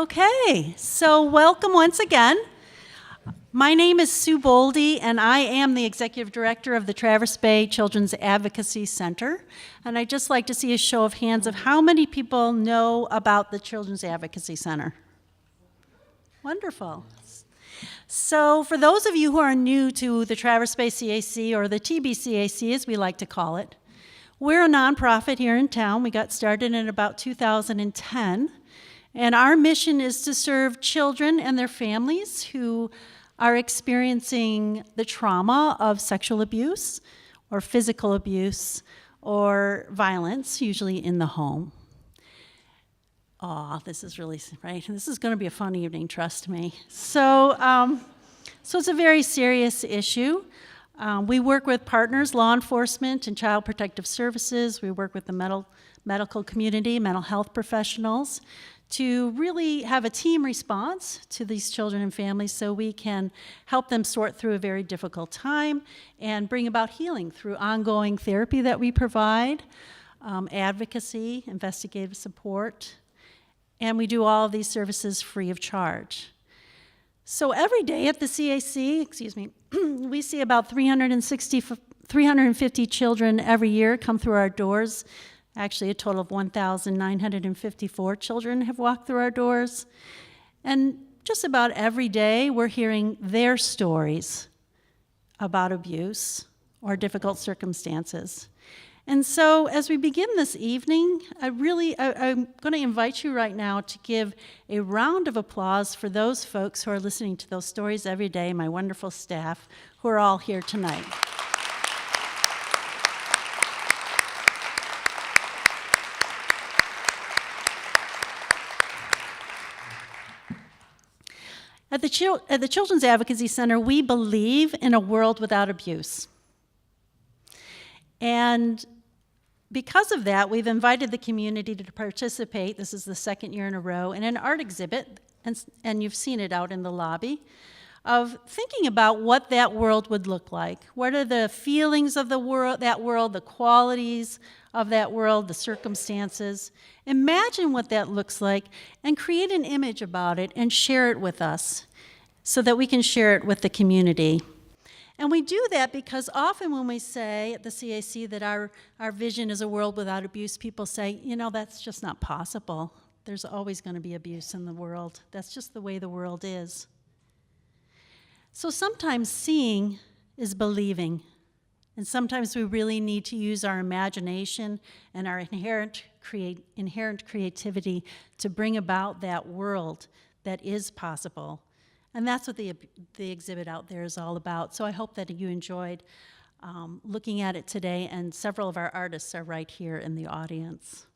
Okay, so welcome once again. My name is Sue Bolde, and I am the Executive Director of the Traverse Bay Children's Advocacy Center. And I'd just like to see a show of hands of how many people know about the Children's Advocacy Center. Wonderful. So for those of you who are new to the Traverse Bay CAC, or the TBCAC as we like to call it, we're a nonprofit here in town. We got started in about 2010. And our mission is to serve children and their families who are experiencing the trauma of sexual abuse or physical abuse or violence, usually in the home. This is really, right? This is going to be a fun evening, trust me. So it's a very serious issue. We work with partners, law enforcement and child protective services. We work with the medical community, mental health professionals, to really have a team response to these children and families so we can help them sort through a very difficult time and bring about healing through ongoing therapy that we provide, advocacy, investigative support, and we do all of these services free of charge. So every day at the CAC, we see about 350 children every year come through our doors. Actually, a total of 1,954 children have walked through our doors. And just about every day, we're hearing their stories about abuse or difficult circumstances. And so as we begin this evening, I'm going to invite you right now to give a round of applause for those folks who are listening to those stories every day, my wonderful staff who are all here tonight. At the Children's Advocacy Center, we believe in a world without abuse. And because of that, we've invited the community to participate, this is the second year in a row, in an art exhibit, and you've seen it out in the lobby, of thinking about what that world would look like. What are the feelings of that world, the qualities of that world, the circumstances. Imagine what that looks like and create an image about it and share it with us so that we can share it with the community. And we do that because often when we say at the CAC that our vision is a world without abuse, people say, that's just not possible. There's always going to be abuse in the world. That's just the way the world is. So sometimes seeing is believing. And sometimes we really need to use our imagination and our inherent creativity to bring about that world that is possible. And that's what the exhibit out there is all about. So I hope that you enjoyed looking at it today, and several of our artists are right here in the audience.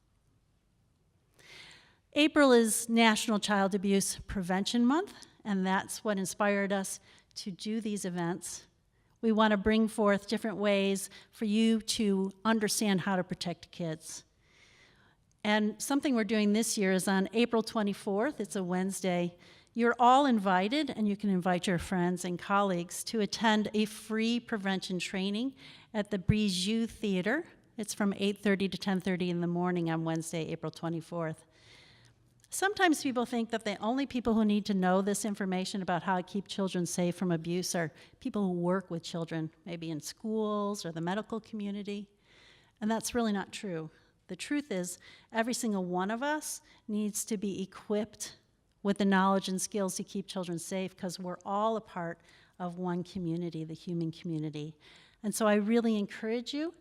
April is National Child Abuse Prevention Month, and that's what inspired us to do these events. We want to bring forth different ways for you to understand how to protect kids. And something we're doing this year is on April 24th, it's a Wednesday. You're all invited, and you can invite your friends and colleagues to attend a free prevention training at the Bijou Theater. It's from 8:30 to 10:30 in the morning on Wednesday, April 24th. Sometimes people think that the only people who need to know this information about how to keep children safe from abuse are people who work with children, maybe in schools or the medical community. And that's really not true. The truth is, every single one of us needs to be equipped with the knowledge and skills to keep children safe, because we're all a part of one community, the human community. And so I really encourage you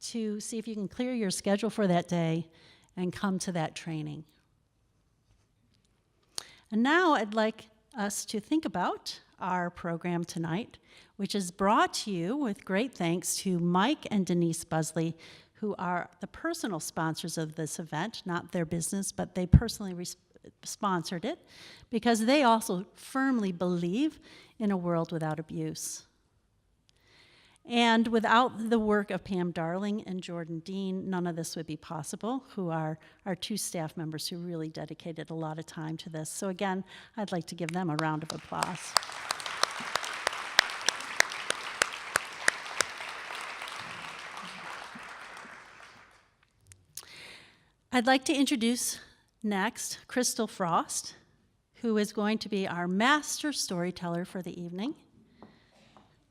to see if you can clear your schedule for that day and come to that training. And now I'd like us to think about our program tonight, which is brought to you with great thanks to Mike and Denise Busley, who are the personal sponsors of this event, not their business, but they personally sponsored it because they also firmly believe in a world without abuse. And without the work of Pam Darling and Jordan Dean, none of this would be possible, who are our two staff members who really dedicated a lot of time to this. So again, I'd like to give them a round of applause. I'd like to introduce next Christal Frost. who is going to be our master storyteller for the evening.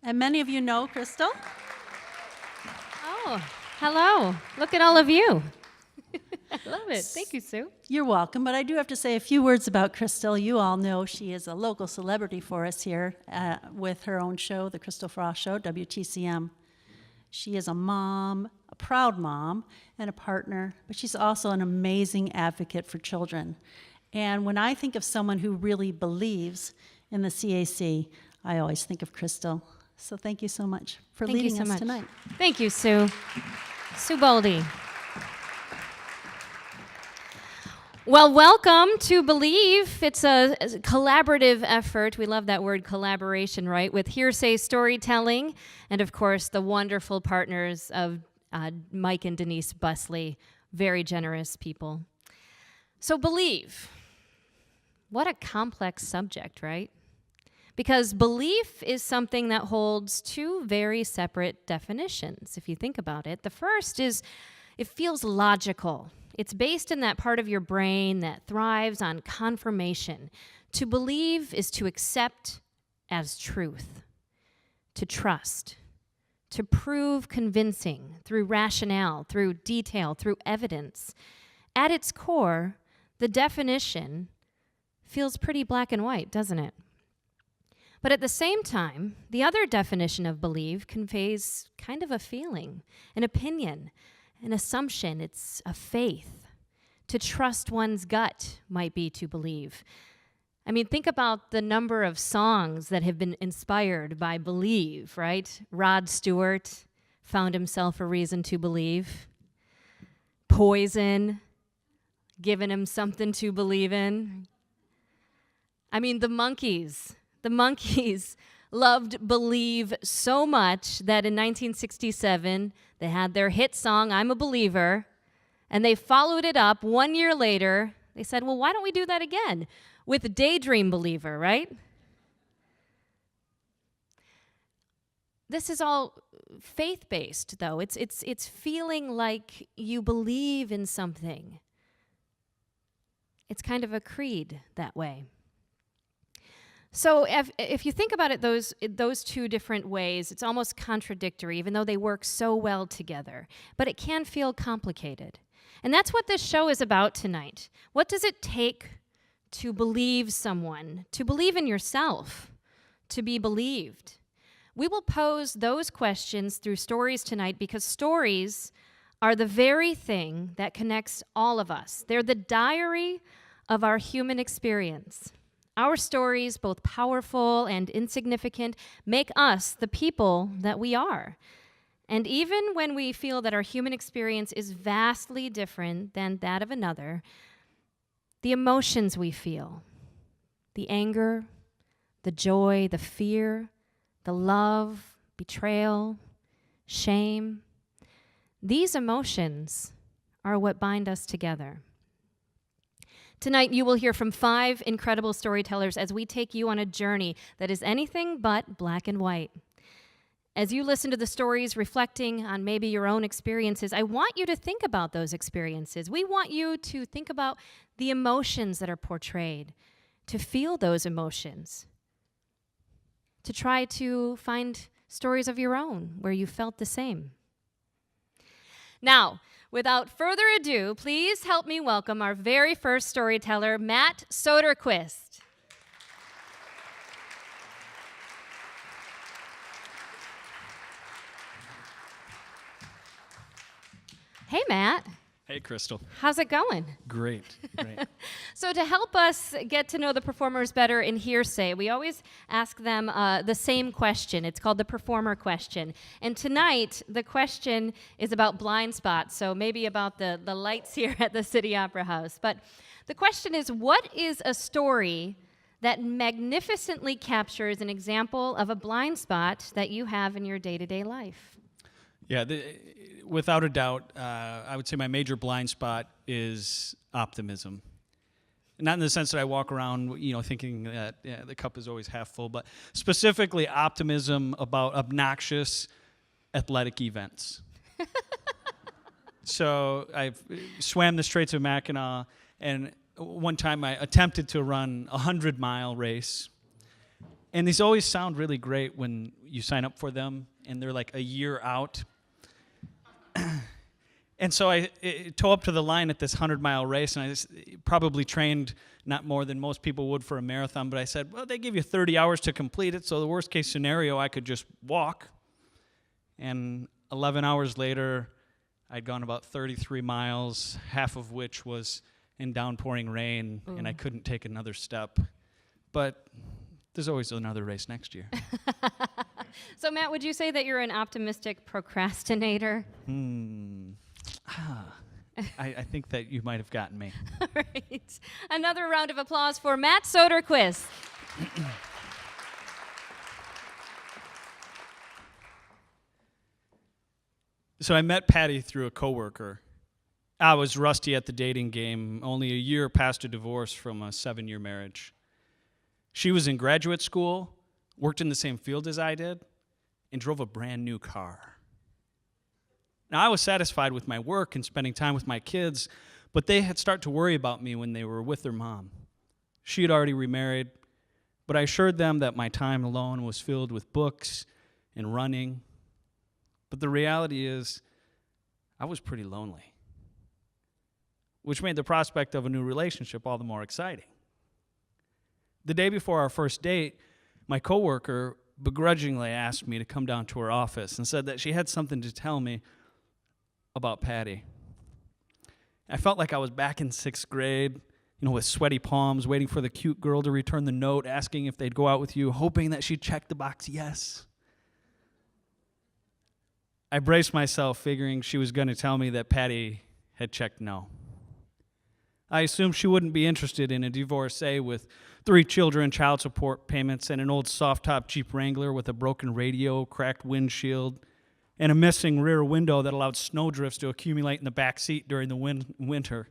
And many of you know Christal. Oh, hello. Look at all of you. I love it. Thank you, Sue. You're welcome, but I do have to say a few words about Christal. You all know she is a local celebrity for us here with her own show, The Christal Frost Show, WTCM. She is a mom, a proud mom, and a partner, but she's also an amazing advocate for children. And when I think of someone who really believes in the CAC, I always think of Christal. So thank you so much for leading us tonight. Thank you, Sue. Sue Bolde. Well, welcome to Believe. It's a collaborative effort. We love that word collaboration, right? With Hearsay Storytelling and, of course, the wonderful partners of Mike and Denise Busley. Very generous people. So Believe. What a complex subject, right? Because belief is something that holds two very separate definitions, if you think about it. The first is it feels logical. It's based in that part of your brain that thrives on confirmation. To believe is to accept as truth, to trust, to prove convincing through rationale, through detail, through evidence. At its core, the definition feels pretty black and white, doesn't it? But at the same time, the other definition of believe conveys kind of a feeling, an opinion, an assumption. It's a faith. To trust one's gut might be to believe. I mean, think about the number of songs that have been inspired by believe, right? Rod Stewart found himself a reason to believe. Poison, giving him something to believe in. I mean, the Monkees loved Believe so much that in 1967, they had their hit song, I'm a Believer, and they followed it up 1 year later. They said, well, why don't we do that again with Daydream Believer, right? This is all faith-based, though. It's feeling like you believe in something. It's kind of a creed that way. So if you think about it those two different ways, it's almost contradictory, even though they work so well together. But it can feel complicated. And that's what this show is about tonight. What does it take to believe someone, to believe in yourself, to be believed? We will pose those questions through stories tonight because stories are the very thing that connects all of us. They're the diary of our human experience. Our stories, both powerful and insignificant, make us the people that we are. And even when we feel that our human experience is vastly different than that of another, the emotions we feel, the anger, the joy, the fear, the love, betrayal, shame, these emotions are what bind us together. Tonight, you will hear from 5 incredible storytellers as we take you on a journey that is anything but black and white. As you listen to the stories reflecting on maybe your own experiences, I want you to think about those experiences. We want you to think about the emotions that are portrayed, to feel those emotions, to try to find stories of your own where you felt the same. Now, without further ado, please help me welcome our very first storyteller, Matt Soderquist. Hey, Matt. Hey, Christal. How's it going? Great. So to help us get to know the performers better in Hearsay, we always ask them the same question. It's called the performer question. And tonight, the question is about blind spots, so maybe about the lights here at the City Opera House. But the question is, what is a story that magnificently captures an example of a blind spot that you have in your day-to-day life? Yeah, without a doubt, I would say my major blind spot is optimism. Not in the sense that I walk around, thinking that the cup is always half full, but specifically optimism about obnoxious athletic events. So I've swam the Straits of Mackinac, and one time I attempted to run a 100-mile race. And these always sound really great when you sign up for them, and they're like a year out. And so I tow up to the line at this 100-mile race, and I probably trained not more than most people would for a marathon, but I said, well, they give you 30 hours to complete it, so the worst-case scenario, I could just walk. And 11 hours later, I'd gone about 33 miles, half of which was in downpouring rain, and I couldn't take another step. But there's always another race next year. So, Matt, would you say that you're an optimistic procrastinator? I think that you might have gotten me. All right. Another round of applause for Matt Soderquist. So I met Patty through a coworker. I was rusty at the dating game, only a year past a divorce from a 7-year marriage. She was in graduate school, worked in the same field as I did, and drove a brand new car. Now, I was satisfied with my work and spending time with my kids, but they had started to worry about me when they were with their mom. She had already remarried, but I assured them that my time alone was filled with books and running. But the reality is, I was pretty lonely, which made the prospect of a new relationship all the more exciting. The day before our first date, my coworker begrudgingly asked me to come down to her office and said that she had something to tell me about Patty. I felt like I was back in 6th grade, with sweaty palms, waiting for the cute girl to return the note, asking if they'd go out with you, hoping that she'd check the box yes. I braced myself, figuring she was going to tell me that Patty had checked no. I assumed she wouldn't be interested in a divorcee with 3 children, child support payments, and an old soft-top Jeep Wrangler with a broken radio, cracked windshield, and a missing rear window that allowed snowdrifts to accumulate in the back seat during the winter.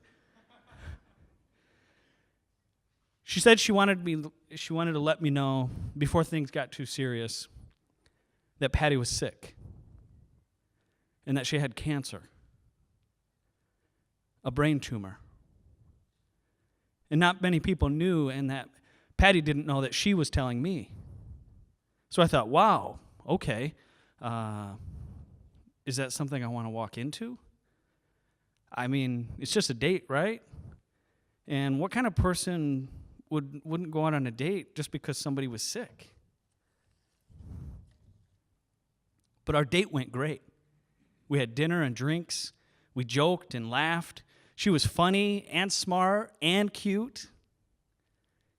She said she wanted to let me know, before things got too serious, that Patty was sick and that she had cancer, a brain tumor. And not many people knew, and that Patty didn't know that she was telling me. So I thought, wow, okay. Is that something I want to walk into? I mean, it's just a date, right? And what kind of person wouldn't go out on a date just because somebody was sick? But our date went great. We had dinner and drinks. We joked and laughed. She was funny and smart and cute.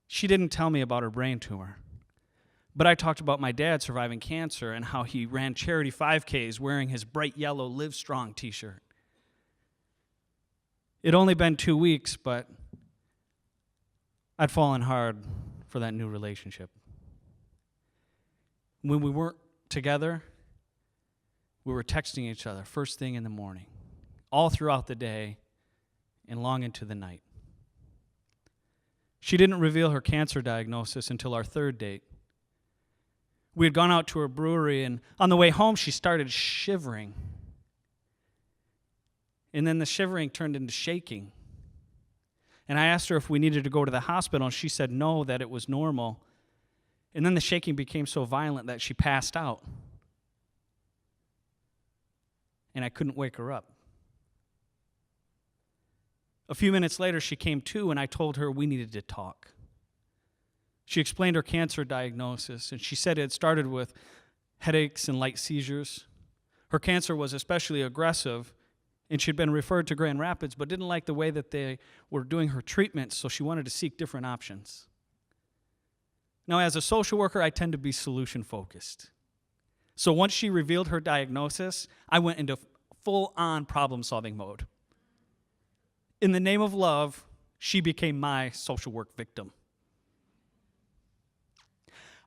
She didn't tell me about her brain tumor. But I talked about my dad surviving cancer and how he ran charity 5Ks wearing his bright yellow Live Strong t-shirt. It'd only been 2 weeks, but I'd fallen hard for that new relationship. When we weren't together, we were texting each other first thing in the morning, all throughout the day, and long into the night. She didn't reveal her cancer diagnosis until our 3rd date. We had gone out to her brewery, and on the way home, she started shivering. And then the shivering turned into shaking. And I asked her if we needed to go to the hospital, and she said no, that it was normal. And then the shaking became so violent that she passed out. And I couldn't wake her up. A few minutes later, she came to, and I told her we needed to talk. She explained her cancer diagnosis, and she said it had started with headaches and light seizures. Her cancer was especially aggressive, and she'd been referred to Grand Rapids, but didn't like the way that they were doing her treatment, so she wanted to seek different options. Now, as a social worker, I tend to be solution-focused. So once she revealed her diagnosis, I went into full-on problem-solving mode. In the name of love, she became my social work victim.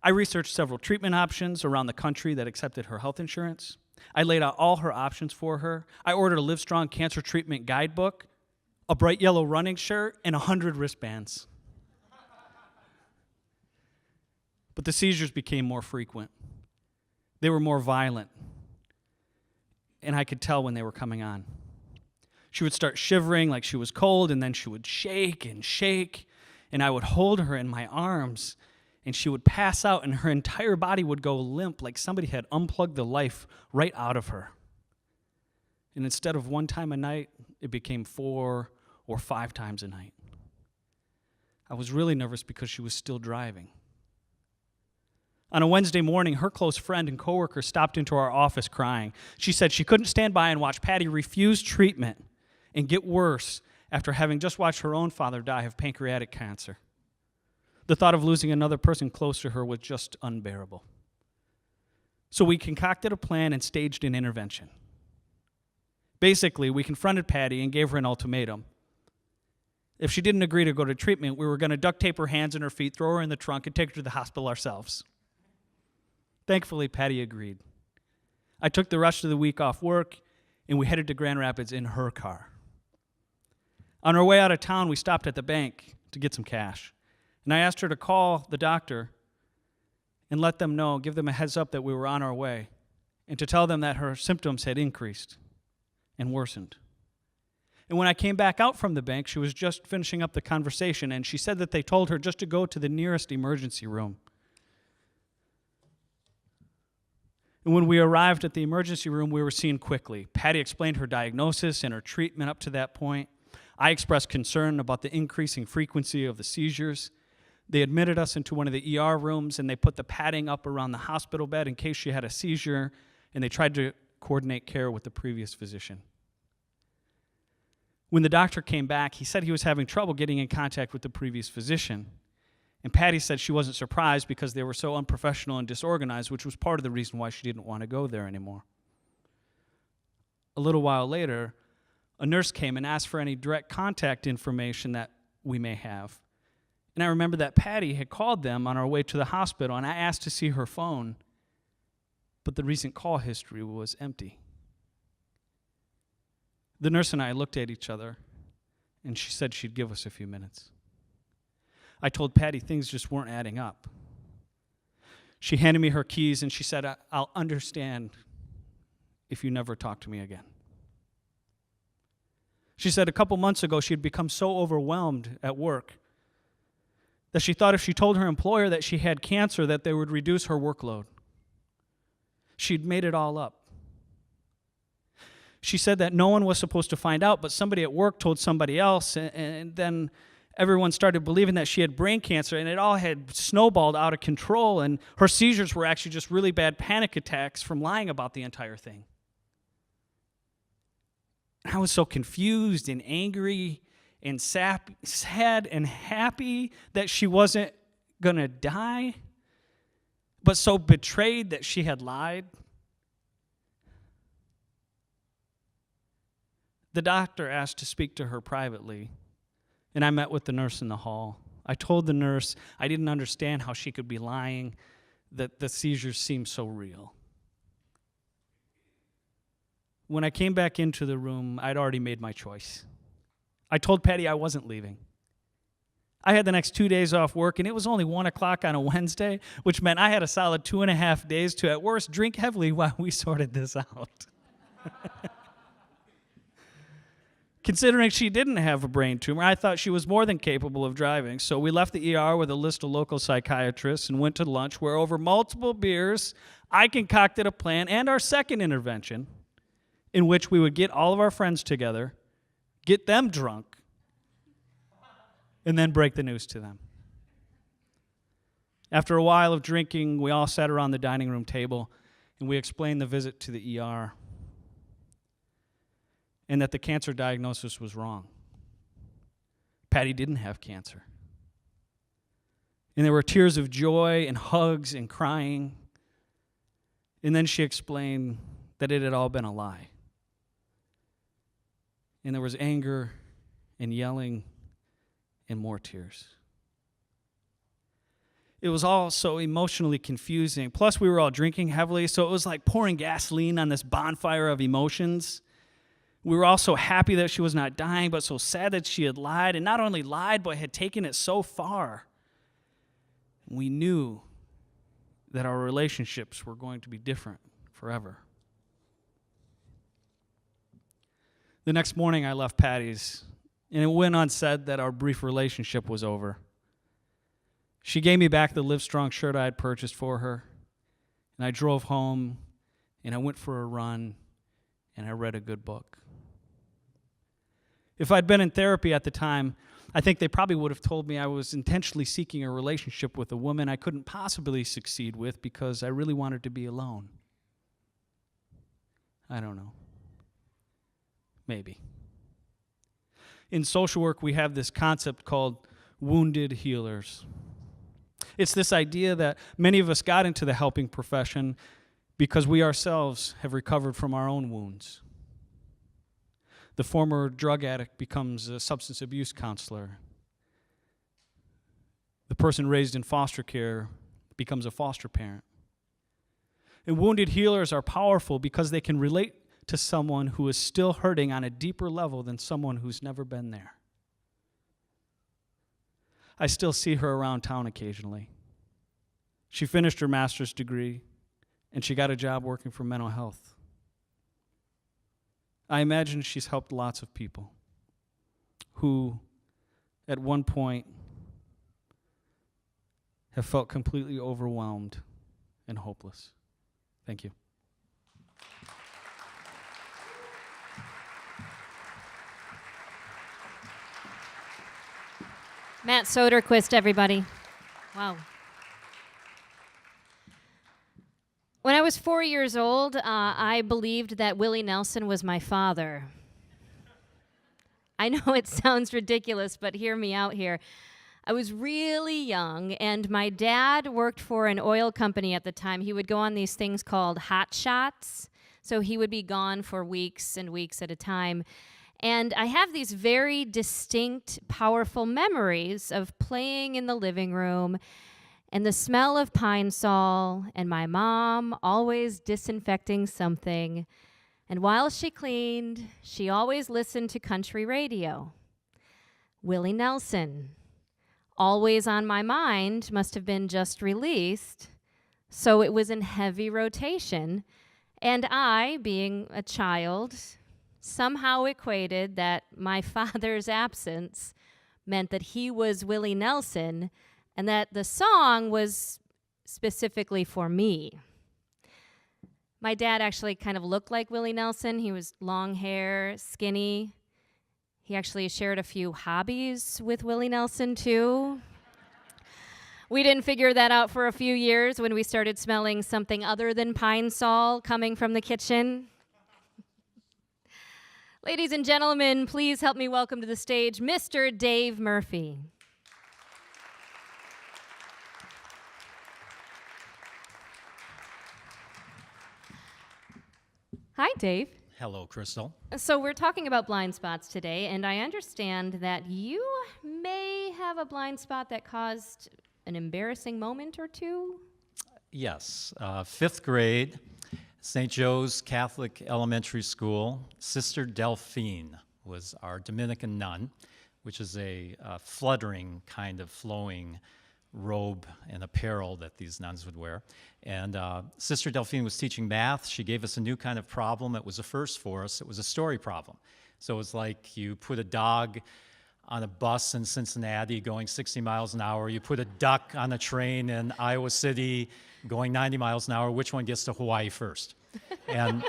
I researched several treatment options around the country that accepted her health insurance. I laid out all her options for her. I ordered a Livestrong cancer treatment guidebook, a bright yellow running shirt, and 100 wristbands. But the seizures became more frequent. They were more violent, and I could tell when they were coming on. She would start shivering like she was cold, and then she would shake and shake, and I would hold her in my arms, and she would pass out, and her entire body would go limp like somebody had unplugged the life right out of her. And instead of 1 time a night, it became 4 or 5 times a night. I was really nervous because she was still driving. On a Wednesday morning, her close friend and coworker stopped into our office crying. She said she couldn't stand by and watch Patty refuse treatment and get worse after having just watched her own father die of pancreatic cancer. The thought of losing another person close to her was just unbearable. So we concocted a plan and staged an intervention. Basically, we confronted Patty and gave her an ultimatum. If she didn't agree to go to treatment, we were going to duct tape her hands and her feet, throw her in the trunk, and take her to the hospital ourselves. Thankfully, Patty agreed. I took the rest of the week off work, and we headed to Grand Rapids in her car. On our way out of town, we stopped at the bank to get some cash. And I asked her to call the doctor and let them know, give them a heads up that we were on our way, and to tell them that her symptoms had increased and worsened. And when I came back out from the bank, she was just finishing up the conversation, and she said that they told her just to go to the nearest emergency room. And when we arrived at the emergency room, we were seen quickly. Patty explained her diagnosis and her treatment up to that point. I expressed concern about the increasing frequency of the seizures. They admitted us into one of the ER rooms, and they put the padding up around the hospital bed in case she had a seizure, and they tried to coordinate care with the previous physician. When the doctor came back, he said he was having trouble getting in contact with the previous physician. And Patty said she wasn't surprised because they were so unprofessional and disorganized, which was part of the reason why she didn't want to go there anymore. A little while later, a nurse came and asked for any direct contact information that we may have. And I remember that Patty had called them on our way to the hospital, and I asked to see her phone, but the recent call history was empty. The nurse and I looked at each other, and she said she'd give us a few minutes. I told Patty things just weren't adding up. She handed me her keys, and she said, I'll understand if you never talk to me again. She said a couple months ago she had become so overwhelmed at work that she thought if she told her employer that she had cancer, that they would reduce her workload. She'd made it all up. She said that no one was supposed to find out, but somebody at work told somebody else, and then everyone started believing that she had brain cancer, and it all had snowballed out of control, and her seizures were actually just really bad panic attacks from lying about the entire thing. I was so confused and angry and sad and happy that she wasn't going to die, but so betrayed that she had lied. The doctor asked to speak to her privately, and I met with the nurse in the hall. I told the nurse I didn't understand how she could be lying, that the seizures seemed so real. When I came back into the room, I'd already made my choice. I told Patty I wasn't leaving. I had the next 2 days off work, and it was only 1 o'clock on a Wednesday, which meant I had a solid 2.5 days to, at worst, drink heavily while we sorted this out. Considering she didn't have a brain tumor, I thought she was more than capable of driving, so we left the ER with a list of local psychiatrists and went to lunch where over multiple beers, I concocted a plan and our second intervention in which we would get all of our friends together, get them drunk, and then break the news to them. After a while of drinking, we all sat around the dining room table and we explained the visit to the ER and that the cancer diagnosis was wrong. Patty didn't have cancer. And there were tears of joy and hugs and crying. And then she explained that it had all been a lie. And there was anger and yelling and more tears. It was all so emotionally confusing. Plus, we were all drinking heavily, so it was like pouring gasoline on this bonfire of emotions. We were all so happy that she was not dying, but so sad that she had lied, and not only lied, but had taken it so far. We knew that our relationships were going to be different forever. The next morning, I left Patty's, and it went unsaid that our brief relationship was over. She gave me back the Livestrong shirt I had purchased for her, and I drove home, and I went for a run, and I read a good book. If I'd been in therapy at the time, I think they probably would have told me I was intentionally seeking a relationship with a woman I couldn't possibly succeed with because I really wanted to be alone. I don't know. Maybe. In social work, we have this concept called wounded healers. It's this idea that many of us got into the helping profession because we ourselves have recovered from our own wounds. The former drug addict becomes a substance abuse counselor. The person raised in foster care becomes a foster parent. And wounded healers are powerful because they can relate to someone who is still hurting on a deeper level than someone who's never been there. I still see her around town occasionally. She finished her master's degree, and she got a job working for mental health. I imagine she's helped lots of people who, at one point, have felt completely overwhelmed and hopeless. Thank you. Matt Soderquist, everybody. Wow. When I was 4 years old, I believed that Willie Nelson was my father. I know it sounds ridiculous, but hear me out here. I was really young, and my dad worked for an oil company at the time. He would go on these things called hot shots, so he would be gone for weeks and weeks at a time. And I have these very distinct, powerful memories of playing in the living room and the smell of Pine Sol and my mom always disinfecting something. And while she cleaned, she always listened to country radio. Willie Nelson, Always on My Mind, must have been just released, so it was in heavy rotation. And I, being a child, somehow equated that my father's absence meant that he was Willie Nelson and that the song was specifically for me. My dad actually kind of looked like Willie Nelson. He was long hair, skinny. He actually shared a few hobbies with Willie Nelson, too. We didn't figure that out for a few years when we started smelling something other than Pine Sol coming from the kitchen. Ladies and gentlemen, please help me welcome to the stage Mr. Dave Murphy. Hi, Dave. Hello, Christal. So we're talking about blind spots today, and I understand that you may have a blind spot that caused an embarrassing moment or two. Yes, 5th grade, St. Joe's Catholic Elementary School. Sister Delphine was our Dominican nun, which is a fluttering kind of flowing robe and apparel that these nuns would wear. And Sister Delphine was teaching math. She gave us a new kind of problem. It was a first for us. It was a story problem. So it was like you put a dog on a bus in Cincinnati going 60 miles an hour. You put a duck on a train in Iowa City going 90 miles an hour. Which one gets to Hawaii first? And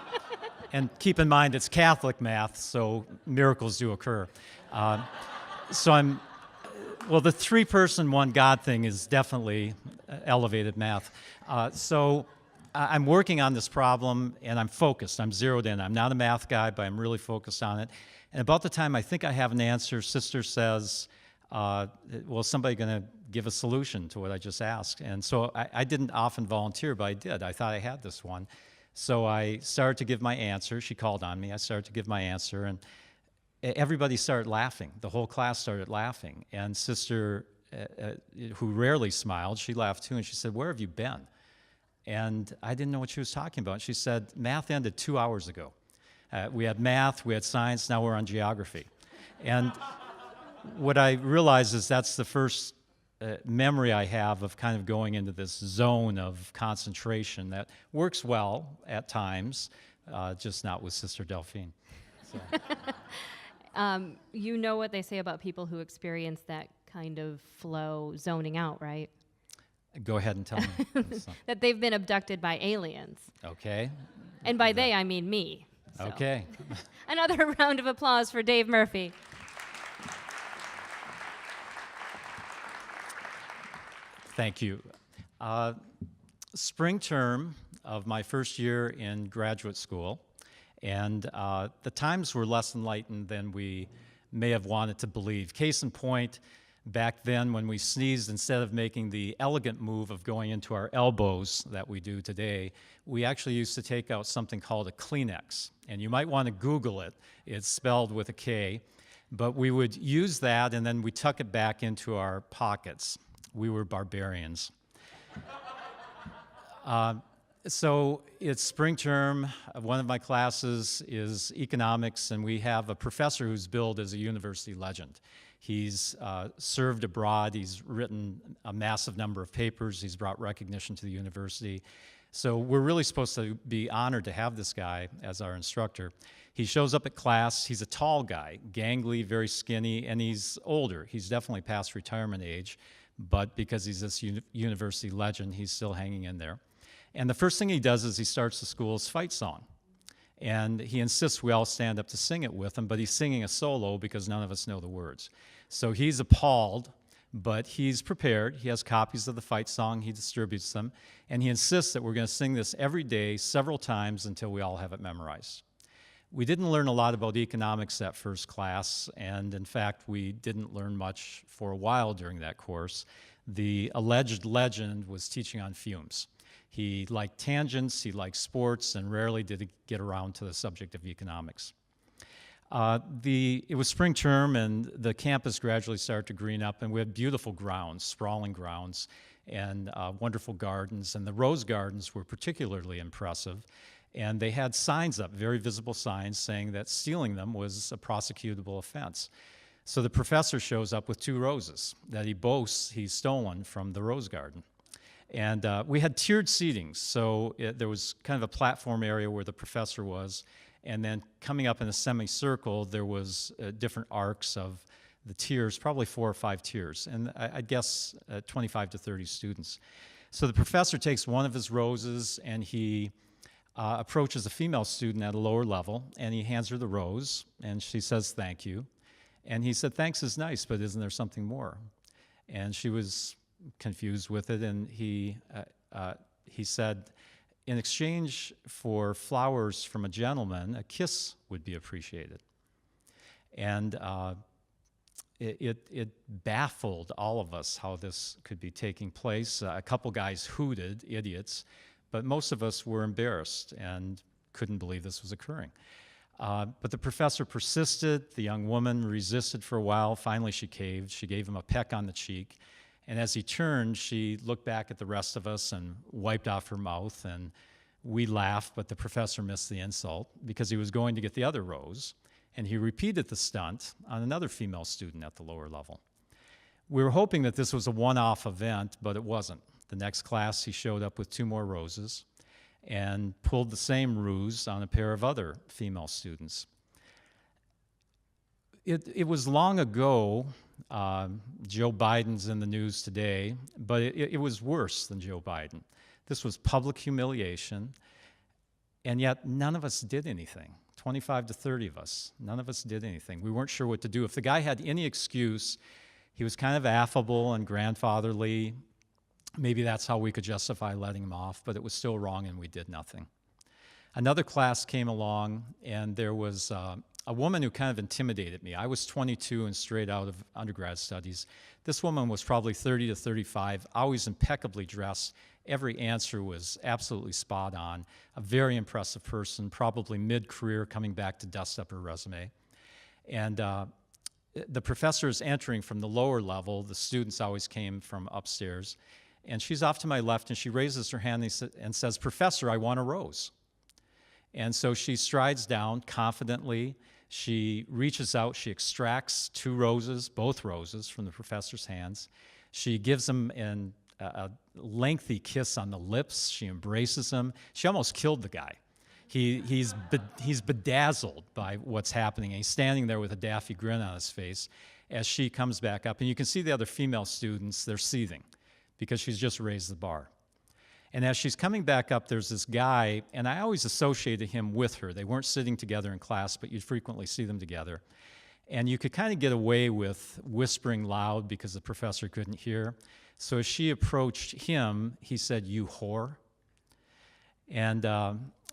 keep in mind, it's Catholic math, so miracles do occur. Well, the 3-person, 1 God thing is definitely elevated math. So I'm working on this problem, and I'm focused. I'm zeroed in. I'm not a math guy, but I'm really focused on it. And about the time I think I have an answer, Sister says, well, is somebody going to give a solution to what I just asked? And so I didn't often volunteer, but I did. I thought I had this one. So I started to give my answer. She called on me. I started to give my answer, and everybody started laughing. The whole class started laughing. And Sister, who rarely smiled, she laughed too, and she said, "Where have you been?" And I didn't know what she was talking about. She said, "Math ended 2 hours ago. We had math, we had science, now we're on geography." And what I realized is that's the first memory I have of kind of going into this zone of concentration that works well at times, just not with Sister Delphine. So. You know what they say about people who experience that kind of flow zoning out, right? Go ahead and tell me. That they've been abducted by aliens. Okay. And by they, I mean me. So. Okay. Another round of applause for Dave Murphy. Thank you. Spring term of my first year in graduate school, and the times were less enlightened than we may have wanted to believe. Case in point, back then when we sneezed, instead of making the elegant move of going into our elbows that we do today, we actually used to take out something called a Kleenex. And you might want to Google it. It's spelled with a K. But we would use that, and then we tuck it back into our pockets. We were barbarians. So it's spring term. One of my classes is economics, and we have a professor who's billed as a university legend. He's served abroad. He's written a massive number of papers. He's brought recognition to the university. So we're really supposed to be honored to have this guy as our instructor. He shows up at class. He's a tall guy, gangly, very skinny, and he's older. He's definitely past retirement age, but because he's this university legend, he's still hanging in there. And the first thing he does is he starts the school's fight song. And he insists we all stand up to sing it with him, but he's singing a solo because none of us know the words. So he's appalled, but he's prepared. He has copies of the fight song. He distributes them. And he insists that we're going to sing this every day, several times, until we all have it memorized. We didn't learn a lot about economics that first class, and in fact, we didn't learn much for a while during that course. The alleged legend was teaching on fumes. He liked tangents, he liked sports, and rarely did he get around to the subject of economics. It was spring term, and the campus gradually started to green up, and we had beautiful grounds, sprawling grounds, and wonderful gardens, and the rose gardens were particularly impressive. And they had signs up, very visible signs, saying that stealing them was a prosecutable offense. So the professor shows up with 2 roses that he boasts he's stolen from the rose garden. And we had tiered seatings, so there was kind of a platform area where the professor was, and then coming up in a semicircle, there was different arcs of the tiers, probably 4 or 5 tiers, and I guess 25 to 30 students. So the professor takes one of his roses, and he approaches a female student at a lower level, and he hands her the rose, and she says, "Thank you." And he said, "Thanks is nice, but isn't there something more?" And she was confused with it, and he said, "In exchange for flowers from a gentleman, a kiss would be appreciated." And it baffled all of us how this could be taking place. A couple guys hooted, idiots, but most of us were embarrassed and couldn't believe this was occurring. But the professor persisted. The young woman resisted for a while. Finally, she caved. She gave him a peck on the cheek. And as he turned, she looked back at the rest of us and wiped off her mouth. And we laughed, but the professor missed the insult because he was going to get the other rose. And he repeated the stunt on another female student at the lower level. We were hoping that this was a one-off event, but it wasn't. The next class, he showed up with 2 more roses and pulled the same ruse on a pair of other female students. It was long ago. Joe Biden's in the news today, but it was worse than Joe Biden. This was public humiliation, and yet none of us did anything. 25 to 30 of us, none of us did anything. We weren't sure what to do. If the guy had any excuse, he was kind of affable and grandfatherly. Maybe that's how we could justify letting him off, but it was still wrong, and we did nothing. Another class came along, and there was a woman who kind of intimidated me. I was 22 and straight out of undergrad studies. This woman was probably 30 to 35, always impeccably dressed. Every answer was absolutely spot on. A very impressive person, probably mid-career, coming back to dust up her resume. And the professor is entering from the lower level. The students always came from upstairs. And she's off to my left, and she raises her hand and says, "Professor, I want a rose." And so she strides down confidently. She reaches out. She extracts 2 roses, both roses, from the professor's hands. She gives him a lengthy kiss on the lips. She embraces him. She almost killed the guy. He's bedazzled by what's happening, and he's standing there with a daffy grin on his face as she comes back up. And you can see the other female students, they're seething because she's just raised the bar. And as she's coming back up, there's this guy, and I always associated him with her. They weren't sitting together in class, but you'd frequently see them together. And you could kind of get away with whispering loud because the professor couldn't hear. So as she approached him, he said, "You whore." And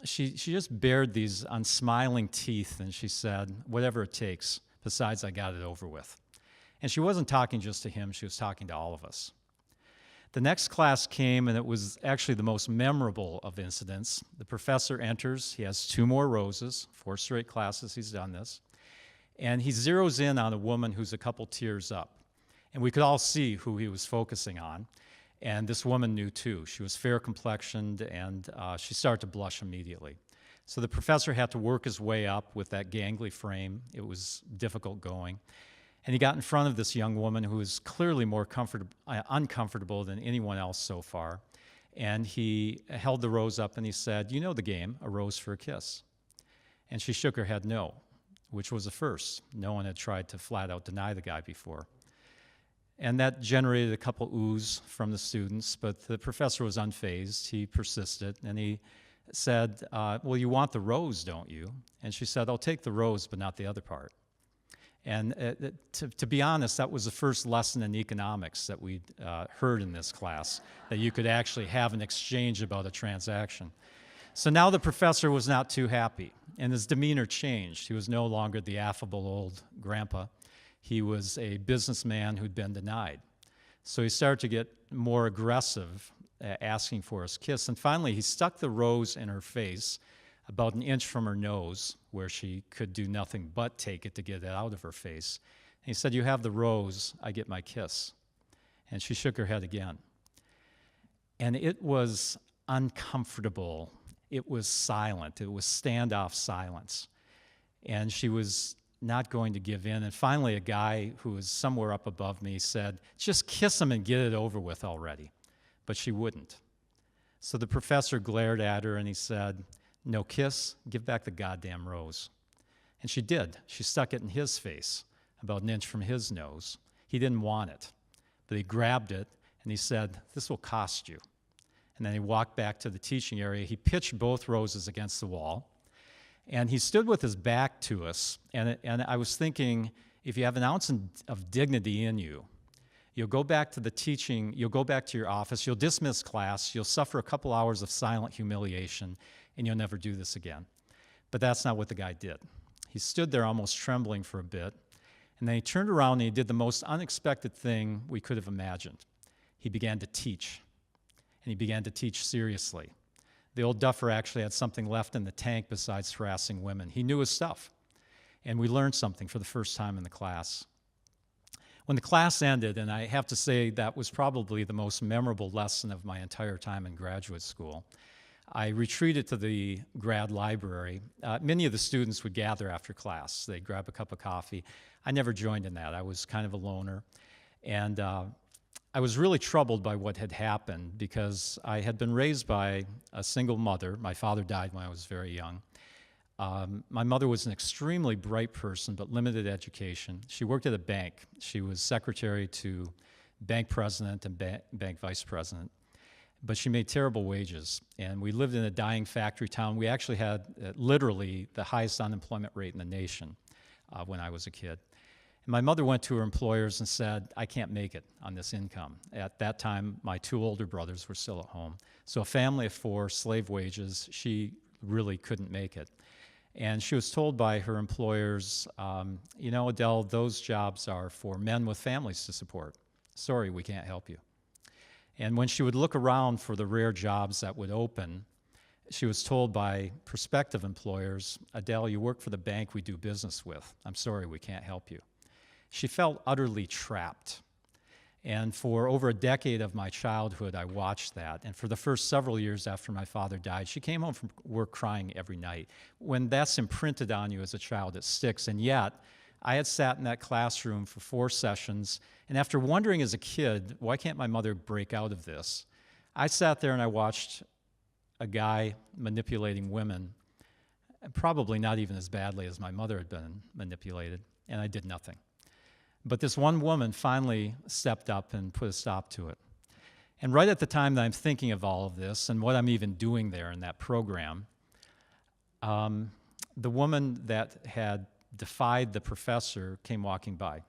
she just bared these unsmiling teeth, and she said, "Whatever it takes. Besides, I got it over with." And she wasn't talking just to him. She was talking to all of us. The next class came, and it was actually the most memorable of incidents. The professor enters. He has 2 more roses, 4 straight classes he's done this. And he zeroes in on a woman who's a couple tiers up. And we could all see who he was focusing on. And this woman knew too. She was fair-complexioned, and she started to blush immediately. So the professor had to work his way up with that gangly frame. It was difficult going. And he got in front of this young woman who was clearly more uncomfortable than anyone else so far. And he held the rose up and he said, "You know the game, a rose for a kiss." And she shook her head no, which was a first. No one had tried to flat out deny the guy before. And that generated a couple oohs from the students, but the professor was unfazed. He persisted, and he said, "Well, you want the rose, don't you?" And she said, "I'll take the rose, but not the other part." And to be honest, that was the first lesson in economics that we'd heard in this class, that you could actually have an exchange about a transaction. So now the professor was not too happy, and his demeanor changed. He was no longer the affable old grandpa. He was a businessman who'd been denied. So he started to get more aggressive, asking for his kiss. And finally, he stuck the rose in her face, about an inch from her nose, where she could do nothing but take it to get it out of her face. And he said, "You have the rose, I get my kiss." And she shook her head again. And it was uncomfortable. It was silent. It was standoff silence. And she was not going to give in. And finally, a guy who was somewhere up above me said, "Just kiss him and get it over with already." But she wouldn't. So the professor glared at her and he said, "No kiss, give back the goddamn rose." And she did. She stuck it in his face, about an inch from his nose. He didn't want it, but he grabbed it and he said, "This will cost you." And then he walked back to the teaching area. He pitched both roses against the wall, and he stood with his back to us. And I was thinking, if you have an ounce of dignity in you, you'll go back to the teaching, you'll go back to your office, you'll dismiss class, you'll suffer a couple hours of silent humiliation, and you'll never do this again. But that's not what the guy did. He stood there almost trembling for a bit, and then he turned around and he did the most unexpected thing we could have imagined. He began to teach, and he began to teach seriously. The old duffer actually had something left in the tank besides harassing women. He knew his stuff, and we learned something for the first time in the class. When the class ended, and I have to say that was probably the most memorable lesson of my entire time in graduate school, I retreated to the grad library. Many of the students would gather after class. They'd grab a cup of coffee. I never joined in that. I was kind of a loner. And I was really troubled by what had happened because I had been raised by a single mother. My father died when I was very young. My mother was an extremely bright person, but limited education. She worked at a bank. She was secretary to bank president and bank vice president. But she made terrible wages, and we lived in a dying factory town. We actually had literally the highest unemployment rate in the nation when I was a kid. And my mother went to her employers and said, "I can't make it on this income." At that time, my 2 older brothers were still at home. So a family of 4, slave wages, she really couldn't make it. And she was told by her employers, "You know, Adele, those jobs are for men with families to support. Sorry, we can't help you." And when she would look around for the rare jobs that would open, she was told by prospective employers, "Adele, you work for the bank we do business with. I'm sorry, we can't help you." She felt utterly trapped. And for over a decade of my childhood, I watched that. And for the first several years after my father died, she came home from work crying every night. When that's imprinted on you as a child, it sticks. And yet, I had sat in that classroom for 4 sessions, and after wondering as a kid, why can't my mother break out of this? I sat there and I watched a guy manipulating women and probably not even as badly as my mother had been manipulated, and I did nothing. But this one woman finally stepped up and put a stop to it. And right at the time that I'm thinking of all of this and what I'm even doing there in that program, the woman that had defied the professor came walking by.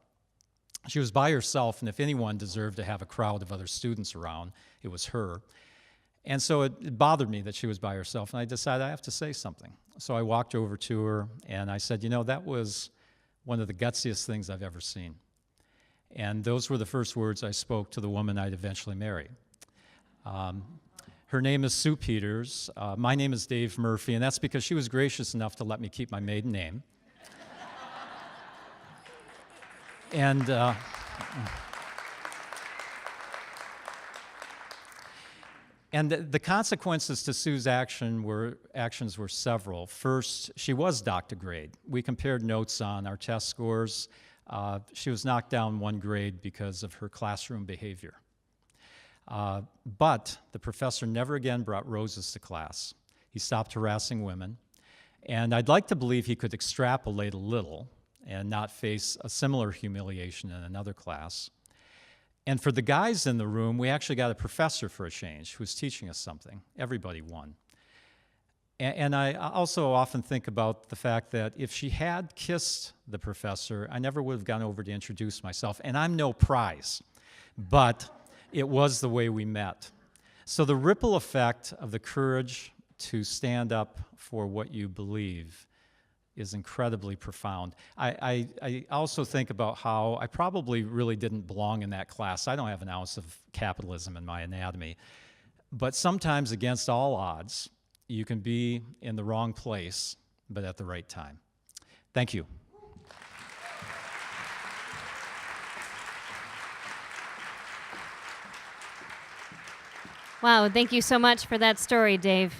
She was by herself, and if anyone deserved to have a crowd of other students around, it was her. And so it bothered me that she was by herself, and I decided I have to say something. So I walked over to her, and I said, you know, that was one of the gutsiest things I've ever seen. And those were the first words I spoke to the woman I'd eventually marry. Her name is Sue Peters. My name is Dave Murphy, and that's because she was gracious enough to let me keep my maiden name. And the consequences to Sue's actions were several. First, she was docked a grade. We compared notes on our test scores. She was knocked down one grade because of her classroom behavior. But the professor never again brought roses to class. He stopped harassing women. And I'd like to believe he could extrapolate a little and not face a similar humiliation in another class. And for the guys in the room, we actually got a professor for a change who was teaching us something. Everybody won. And I also often think about the fact that if she had kissed the professor, I never would have gone over to introduce myself. And I'm no prize, but it was the way we met. So the ripple effect of the courage to stand up for what you believe is incredibly profound. I also think about how I probably really didn't belong in that class. I don't have an ounce of capitalism in my anatomy. But sometimes, against all odds, you can be in the wrong place, but at the right time. Thank you. Wow, thank you so much for that story, Dave.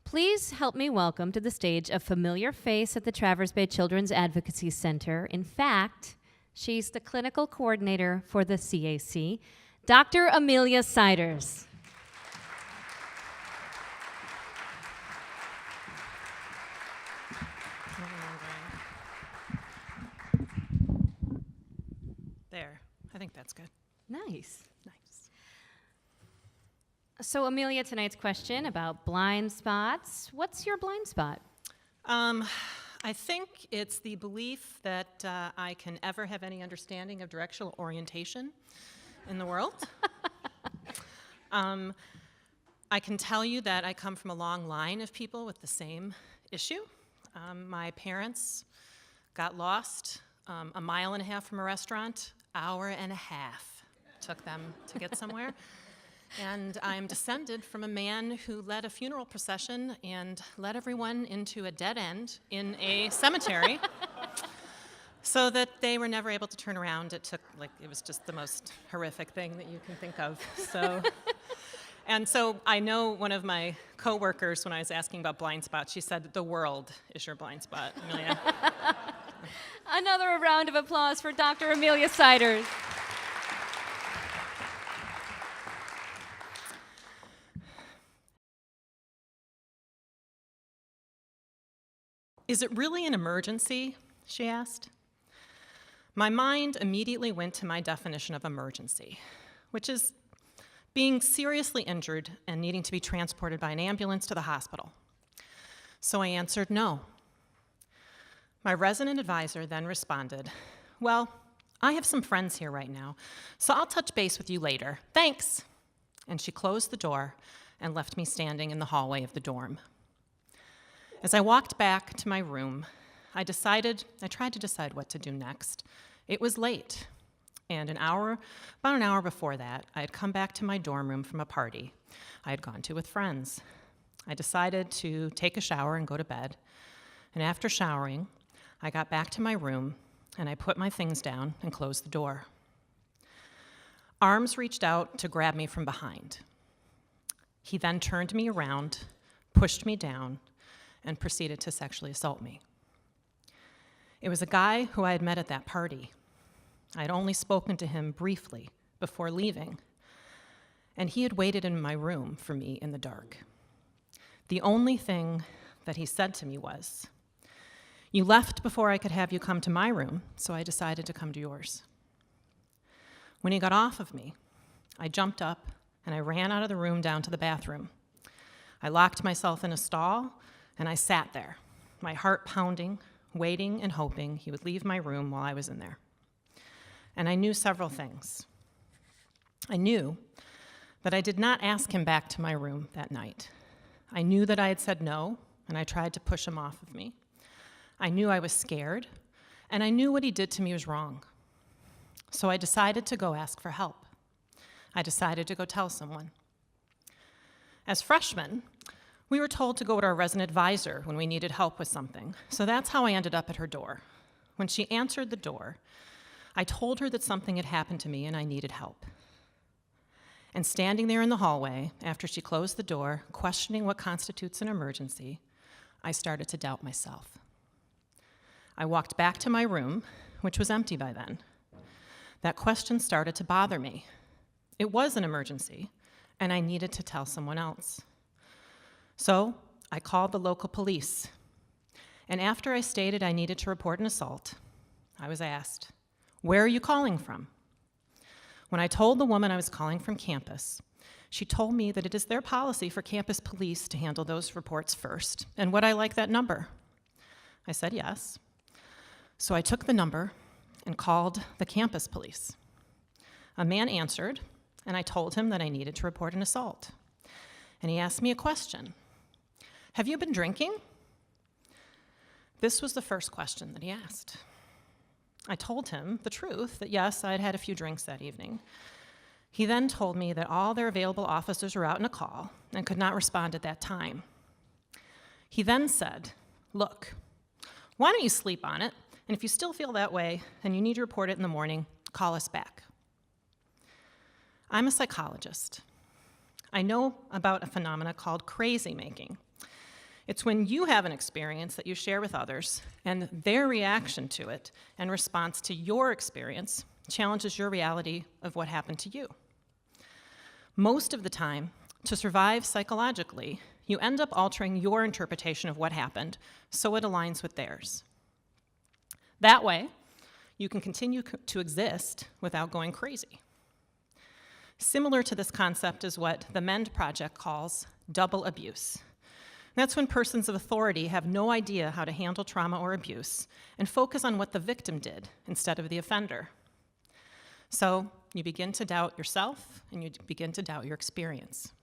Please help me welcome to the stage a familiar face at the Traverse Bay Children's Advocacy Center. In fact, she's the clinical coordinator for the CAC, Dr. Amelia Siders. There, I think that's good. Nice. Nice. So, Amelia, tonight's question about blind spots. What's your blind spot? I think it's the belief that I can ever have any understanding of directional orientation in the world. I can tell you that I come from a long line of people with the same issue. My parents got lost a mile and a half from a restaurant, hour and a half took them to get somewhere. And I'm descended from a man who led a funeral procession and led everyone into a dead end in a cemetery so that they were never able to turn around. It was just the most horrific thing that you can think of. And so I know one of my coworkers, when I was asking about blind spots, she said, the world is your blind spot, Amelia. Another round of applause for Dr. Amelia Siders. Is it really an emergency? She asked. My mind immediately went to my definition of emergency, which is being seriously injured and needing to be transported by an ambulance to the hospital. So I answered no. My resident advisor then responded, well, I have some friends here right now, so I'll touch base with you later. Thanks. And she closed the door and left me standing in the hallway of the dorm. As I walked back to my room, I tried to decide what to do next. It was late, and about an hour before that, I had come back to my dorm room from a party I had gone to with friends. I decided to take a shower and go to bed, and after showering, I got back to my room, and I put my things down and closed the door. Arms reached out to grab me from behind. He then turned me around, pushed me down, and proceeded to sexually assault me. It was a guy who I had met at that party. I had only spoken to him briefly before leaving, and he had waited in my room for me in the dark. The only thing that he said to me was, "You left before I could have you come to my room, so I decided to come to yours." When he got off of me, I jumped up and I ran out of the room down to the bathroom. I locked myself in a stall and I sat there, my heart pounding, waiting and hoping he would leave my room while I was in there. And I knew several things. I knew that I did not ask him back to my room that night. I knew that I had said no, and I tried to push him off of me. I knew I was scared, and I knew what he did to me was wrong. So I decided to go ask for help. I decided to go tell someone. As freshmen, we were told to go to our resident advisor when we needed help with something, so that's how I ended up at her door. When she answered the door, I told her that something had happened to me and I needed help. And standing there in the hallway, after she closed the door, questioning what constitutes an emergency, I started to doubt myself. I walked back to my room, which was empty by then. That question started to bother me. It was an emergency, and I needed to tell someone else. So I called the local police. And after I stated I needed to report an assault, I was asked, "Where are you calling from?" When I told the woman I was calling from campus, she told me that it is their policy for campus police to handle those reports first, and would I like that number? I said yes. So I took the number and called the campus police. A man answered, and I told him that I needed to report an assault. And he asked me a question. "Have you been drinking?" This was the first question that he asked. I told him the truth, that yes, I had had a few drinks that evening. He then told me that all their available officers were out in a call and could not respond at that time. He then said, "Look, why don't you sleep on it, and if you still feel that way and you need to report it in the morning, call us back." I'm a psychologist. I know about a phenomena called crazy making. It's when you have an experience that you share with others, and their reaction to it and response to your experience challenges your reality of what happened to you. Most of the time, to survive psychologically, you end up altering your interpretation of what happened so it aligns with theirs. That way, you can continue to exist without going crazy. Similar to this concept is what the MEND Project calls double abuse. That's when persons of authority have no idea how to handle trauma or abuse and focus on what the victim did instead of the offender. So you begin to doubt yourself and you begin to doubt your experience.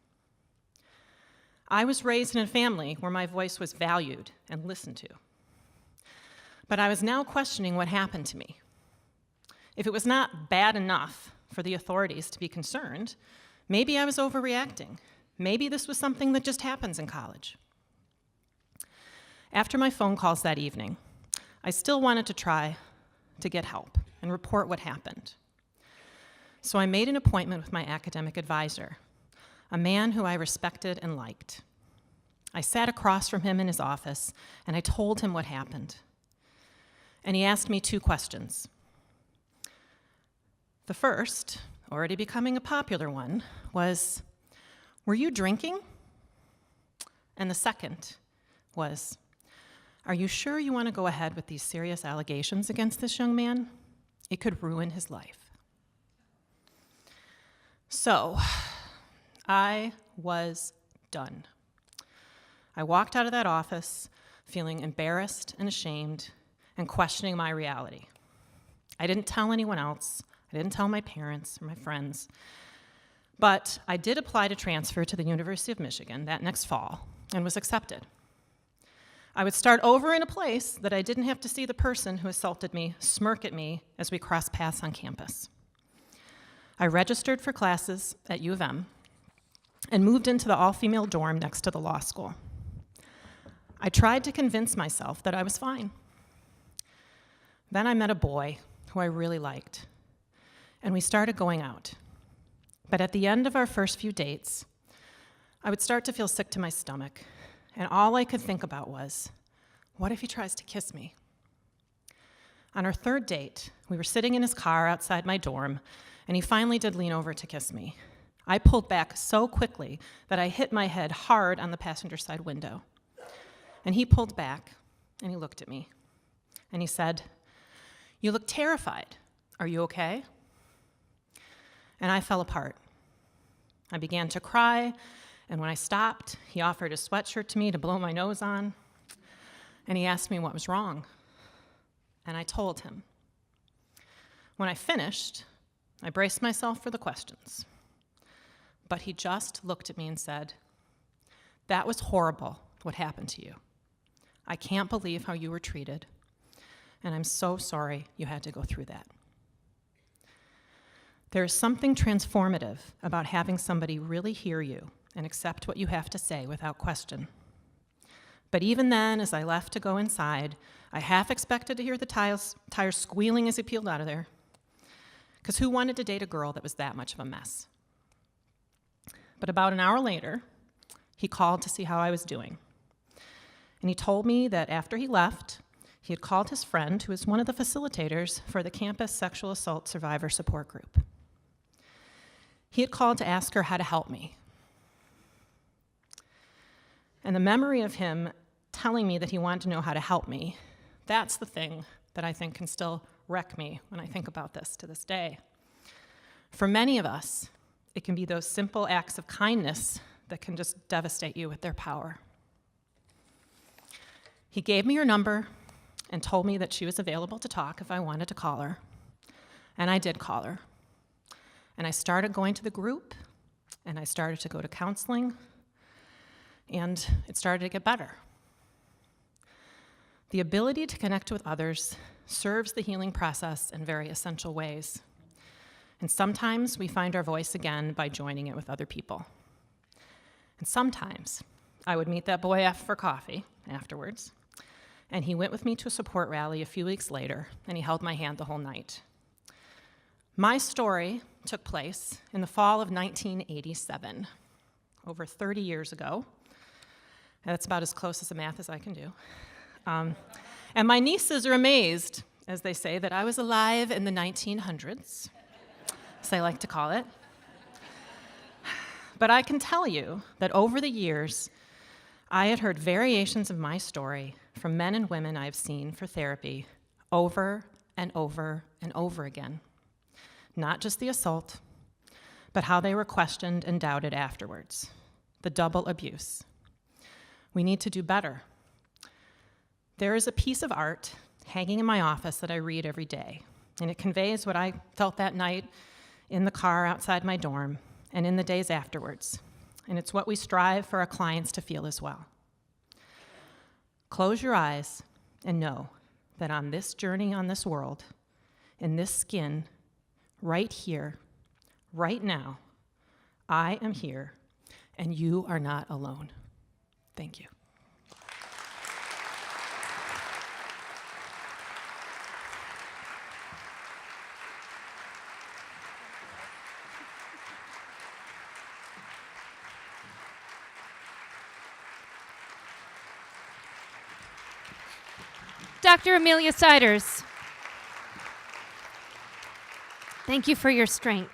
I was raised in a family where my voice was valued and listened to. But I was now questioning what happened to me. If it was not bad enough for the authorities to be concerned, maybe I was overreacting. Maybe this was something that just happens in college. After my phone calls that evening, I still wanted to try to get help and report what happened. So I made an appointment with my academic advisor, a man who I respected and liked. I sat across from him in his office, and I told him what happened. And he asked me 2 questions. The first, already becoming a popular one, was, "Were you drinking?" And the second was, "Are you sure you want to go ahead with these serious allegations against this young man? It could ruin his life." So, I was done. I walked out of that office feeling embarrassed and ashamed and questioning my reality. I didn't tell anyone else. I didn't tell my parents or my friends. But I did apply to transfer to the University of Michigan that next fall and was accepted. I would start over in a place that I didn't have to see the person who assaulted me smirk at me as we crossed paths on campus. I registered for classes at U of M and moved into the all-female dorm next to the law school. I tried to convince myself that I was fine. Then I met a boy who I really liked, and we started going out. But at the end of our first few dates, I would start to feel sick to my stomach, and all I could think about was, what if he tries to kiss me? On our 3rd date, we were sitting in his car outside my dorm, and he finally did lean over to kiss me. I pulled back so quickly that I hit my head hard on the passenger side window. And he pulled back, and he looked at me, and he said, "You look terrified. Are you okay?" And I fell apart. I began to cry, and when I stopped, he offered a sweatshirt to me to blow my nose on, and he asked me what was wrong. And I told him. When I finished, I braced myself for the questions. But he just looked at me and said, "That was horrible, what happened to you. I can't believe how you were treated, and I'm so sorry you had to go through that." There is something transformative about having somebody really hear you and accept what you have to say without question. But even then, as I left to go inside, I half expected to hear the tires squealing as he peeled out of there. Because who wanted to date a girl that was that much of a mess? But about an hour later, he called to see how I was doing. And he told me that after he left, he had called his friend, who is one of the facilitators for the campus sexual assault survivor support group. He had called to ask her how to help me. And the memory of him telling me that he wanted to know how to help me, that's the thing that I think can still wreck me when I think about this to this day. For many of us, it can be those simple acts of kindness that can just devastate you with their power. He gave me her number and told me that she was available to talk if I wanted to call her. And I did call her. And I started going to the group, and I started to go to counseling, and it started to get better. The ability to connect with others serves the healing process in very essential ways. And sometimes we find our voice again by joining it with other people. And sometimes I would meet that boy for coffee afterwards, and he went with me to a support rally a few weeks later, and he held my hand the whole night. My story took place in the fall of 1987, over 30 years ago. That's about as close as a math as I can do. And my nieces are amazed, as they say, that I was alive in the 1900s, as I like to call it. But I can tell you that over the years, I had heard variations of my story from men and women I've seen for therapy over and over and over again. Not just the assault, but how they were questioned and doubted afterwards. The double abuse. We need to do better. There is a piece of art hanging in my office that I read every day, and it conveys what I felt that night in the car outside my dorm and in the days afterwards. And it's what we strive for our clients to feel as well. Close your eyes and know that on this journey on this world, in this skin, right here, right now, I am here, and you are not alone. Thank you. Dr. Amelia Siders, thank you for your strength.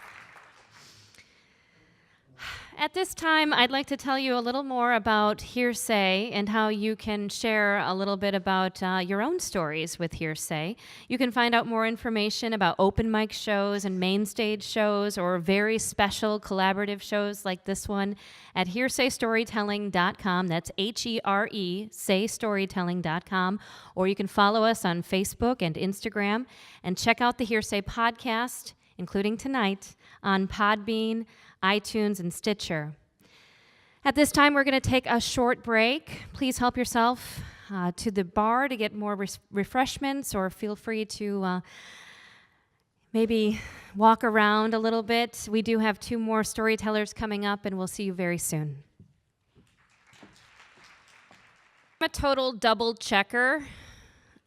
At this time, I'd like to tell you a little more about Hearsay and how you can share a little bit about your own stories with Hearsay. You can find out more information about open mic shows and main stage shows or very special collaborative shows like this one at hearsaystorytelling.com. That's H-E-R-E, saystorytelling.com. Or you can follow us on Facebook and Instagram and check out the Hearsay podcast, including tonight, on Podbean, iTunes, and Stitcher. At this time, we're going to take a short break. Please help yourself to the bar to get more refreshments, or feel free to maybe walk around a little bit. We do have 2 more storytellers coming up, and we'll see you very soon. I'm a total double checker.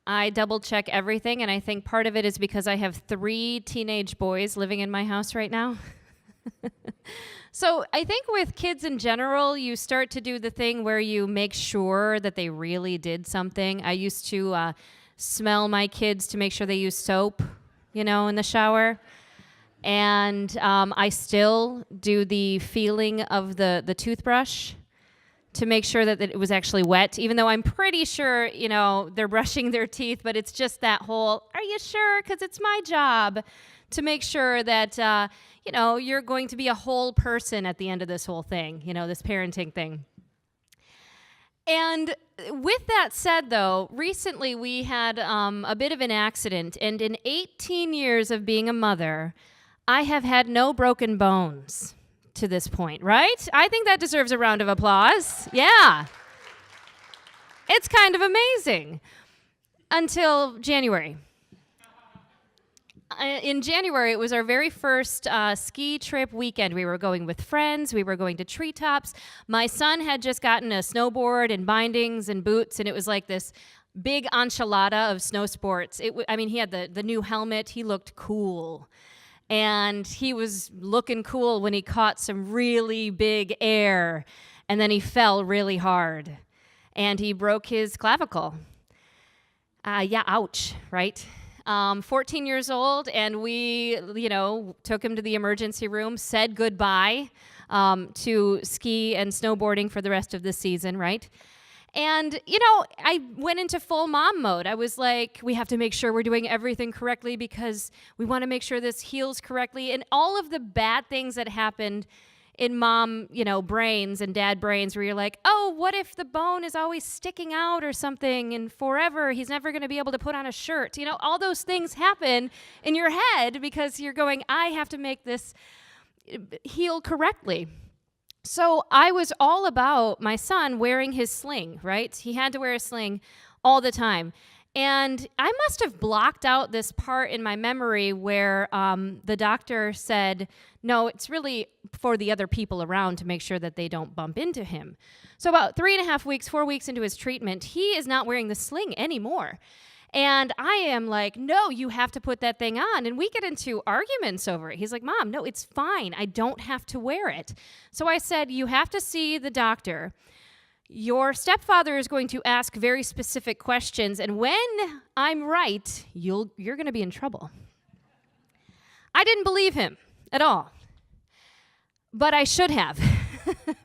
I double check everything, and I think part of it is because I have 3 teenage boys living in my house right now. So I think with kids in general, you start to do the thing where you make sure that they really did something. I used to smell my kids to make sure they use soap, in the shower. And I still do the feeling of the toothbrush to make sure that it was actually wet, even though I'm pretty sure, you know, they're brushing their teeth, but it's just that whole, are you sure? Because it's my job to make sure that, you know, you're going to be a whole person at the end of this whole thing, you know, this parenting thing. And with that said, though, recently we had a bit of an accident, and in 18 years of being a mother, I have had no broken bones to this point, right? I think that deserves a round of applause. Yeah. It's kind of amazing. Until January. In January, it was our very first ski trip weekend. We were going with friends. We were going to treetops. My son had just gotten a snowboard and bindings and boots, and it was like this big enchilada of snow sports. I mean, he had the new helmet. He looked cool. And he was looking cool when he caught some really big air, and then he fell really hard, and he broke his clavicle. Yeah, ouch, right? 14 years old, and we, you know, took him to the emergency room, said goodbye to ski and snowboarding for the rest of the season, right? And, you know, I went into full mom mode. I was like, we have to make sure we're doing everything correctly because we want to make sure this heals correctly. And all of the bad things that happened in mom, you know, brains and dad brains where you're like, oh, what if the bone is always sticking out or something and forever he's never going to be able to put on a shirt? You know, all those things happen in your head because you're going, I have to make this heal correctly. So I was all about my son wearing his sling, right? He had to wear a sling all the time. And I must have blocked out this part in my memory where the doctor said, no, it's really for the other people around to make sure that they don't bump into him. So about 3.5 weeks, 4 weeks into his treatment, he is not wearing the sling anymore. And I am like, no, you have to put that thing on. And we get into arguments over it. He's like, Mom, no, it's fine. I don't have to wear it. So I said, you have to see the doctor. Your stepfather is going to ask very specific questions. And when I'm right, you're going to be in trouble. I didn't believe him at all. But I should have.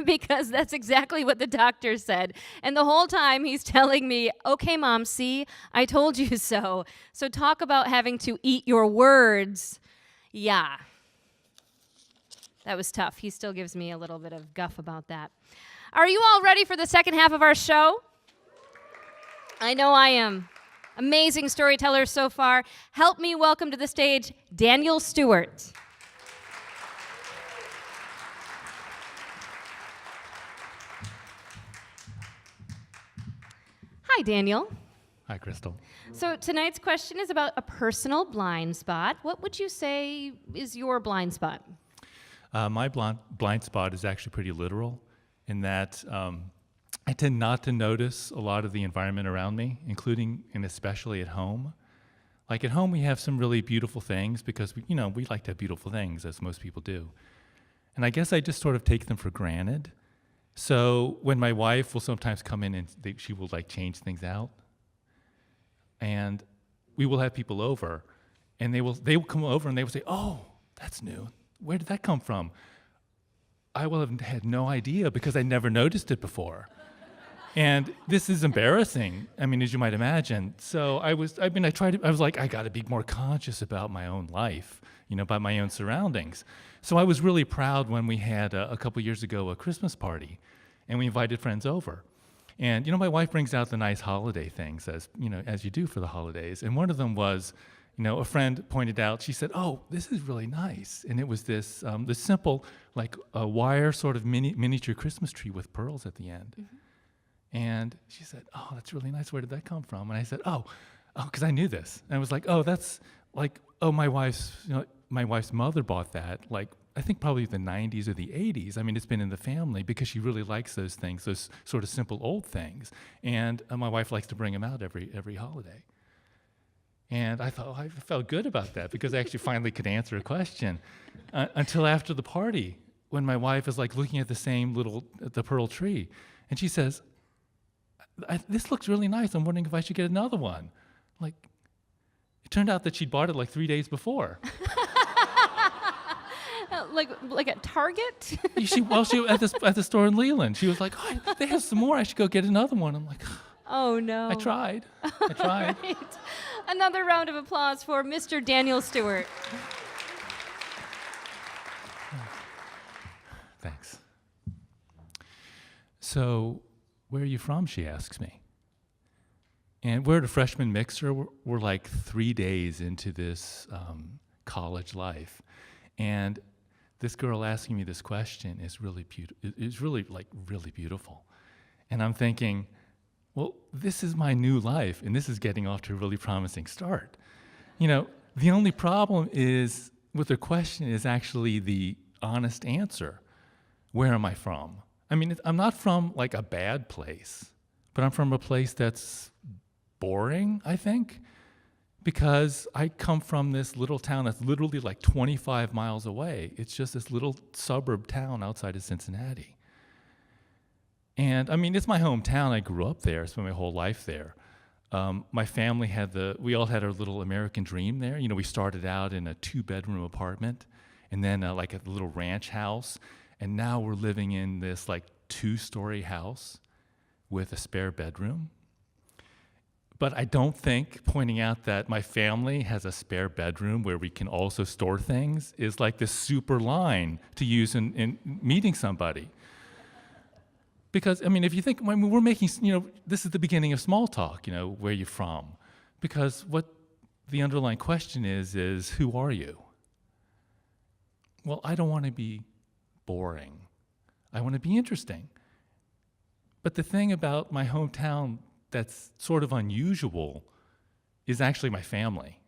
Because that's exactly what the doctor said. And the whole time he's telling me, okay, Mom, see, I told you so. So talk about having to eat your words. Yeah. That was tough. He still gives me a little bit of guff about that. Are you all ready for the second half of our show? I know I am. Amazing storytellers so far. Help me welcome to the stage Daniel Stewart. Hi, Daniel. Hi, Christal. So tonight's question is about a personal blind spot. What would you say is your blind spot? My blind spot is actually pretty literal in that I tend not to notice a lot of the environment around me, including and especially at home. Like at home, we have some really beautiful things because we like to have beautiful things, as most people do. And I guess I just sort of take them for granted. So when my wife will sometimes come in and she will like change things out, and we will have people over, and they will come over and they will say, "Oh, that's new. Where did that come from?" I will have had no idea because I never noticed it before, and this is embarrassing. I mean, as you might imagine. So I was like, I got to be more conscious about my own life, about my own surroundings. So I was really proud when we had a couple years ago a Christmas party, and we invited friends over. And my wife brings out the nice holiday things as you do for the holidays. And one of them was, a friend pointed out. She said, "Oh, this is really nice." And it was this simple, like a wire sort of miniature Christmas tree with pearls at the end. Mm-hmm. And she said, "Oh, that's really nice. Where did that come from?" And I said, "Oh, because I knew this." And I was like, "Oh, that's like, my wife's mother bought that, like, I think probably the 90s or the 80s. I mean, it's been in the family because she really likes those things, those sort of simple old things. And my wife likes to bring them out every holiday." And I thought, I felt good about that because I actually finally could answer a question until after the party when my wife is like looking at the pearl tree. And she says, "This looks really nice. I'm wondering if I should get another one." Like, it turned out that she'd bought it like 3 days before. like at Target? She at the store in Leland. She was like, oh, they have some more. I should go get another one. I'm like, Oh no. I tried. I tried. Right. Another round of applause for Mr. Daniel Stewart. Thanks. So, where are you from? She asks me. And we're at a freshman mixer. We're like 3 days into this college life, and this girl asking me this question is really beautiful. It's really really beautiful, and I'm thinking, well, this is my new life, and this is getting off to a really promising start. You know, the only problem is with her question is actually the honest answer. Where am I from? I mean, I'm not from like a bad place, but I'm from a place that's boring, I think, because I come from this little town that's literally like 25 miles away. It's just this little suburb town outside of Cincinnati. And I mean, it's my hometown. I grew up there, spent my whole life there. My family we all had our little American dream there. You know, we started out in a 2-bedroom apartment and then like a little ranch house. And now we're living in this like 2-story house with a spare bedroom. But I don't think pointing out that my family has a spare bedroom where we can also store things is like this super line to use in meeting somebody. Because, I mean, if you think, I mean, we're making, you know, this is the beginning of small talk, you know, where are you from? Because what the underlying question is who are you? Well, I don't want to be boring. I want to be interesting. But the thing about my hometown that's sort of unusual is actually my family.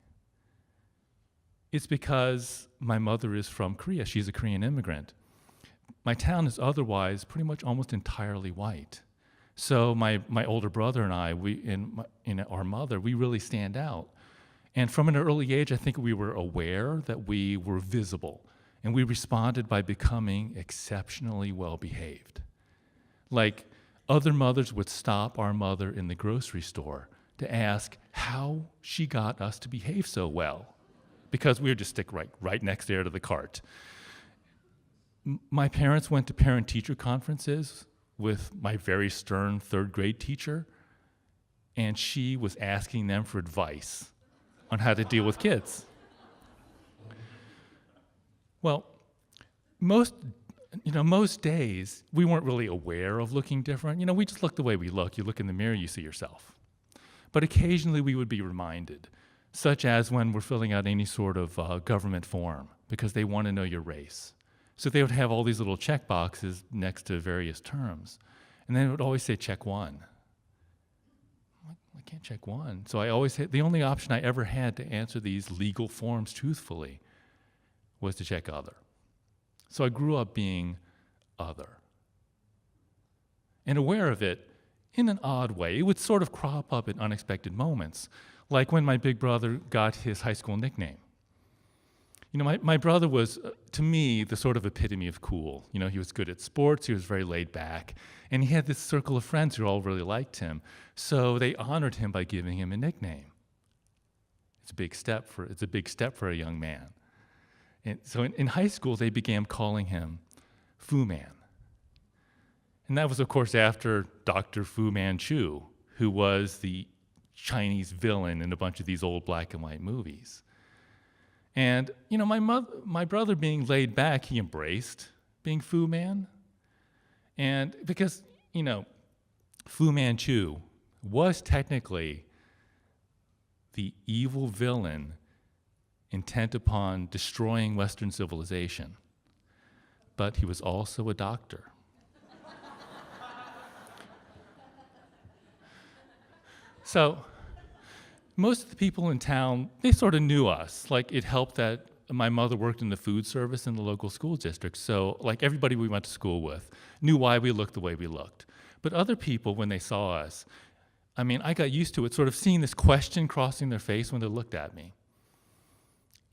It's because my mother is from Korea. She's a Korean immigrant. My town is otherwise pretty much almost entirely white. So my older brother and I, our mother, we really stand out. And from an early age, I think we were aware that we were visible. And we responded by becoming exceptionally well-behaved. Like, other mothers would stop our mother in the grocery store to ask how she got us to behave so well, because we would just stick right next there to the cart. My parents went to parent-teacher conferences with my very stern 3rd grade teacher, and she was asking them for advice on how to deal with kids. Well, most days, we weren't really aware of looking different. You know, we just look the way we look. You look in the mirror, you see yourself. But occasionally we would be reminded, such as when we're filling out any sort of government form, because they want to know your race. So they would have all these little check boxes next to various terms. And then it would always say, check 1. I'm like, I can't check 1. So I always had, the only option I ever had to answer these legal forms truthfully was to check other. So I grew up being other. And aware of it in an odd way. It would sort of crop up at unexpected moments, like when my big brother got his high school nickname. You know, my brother was, to me, the sort of epitome of cool. You know, he was good at sports, he was very laid back, and he had this circle of friends who all really liked him. So they honored him by giving him a nickname. It's a big step for a young man. And so in high school, they began calling him Fu Man. And that was, of course, after Dr. Fu Manchu, who was the Chinese villain in a bunch of these old black and white movies. And, you know, my brother being laid back, he embraced being Fu Man. And because, you know, Fu Manchu was technically the evil villain intent upon destroying Western civilization. But he was also a doctor. So, most of the people in town, they sort of knew us. Like, it helped that my mother worked in the food service in the local school district. So, like, everybody we went to school with knew why we looked the way we looked. But other people, when they saw us, I mean, I got used to it, sort of seeing this question crossing their face when they looked at me.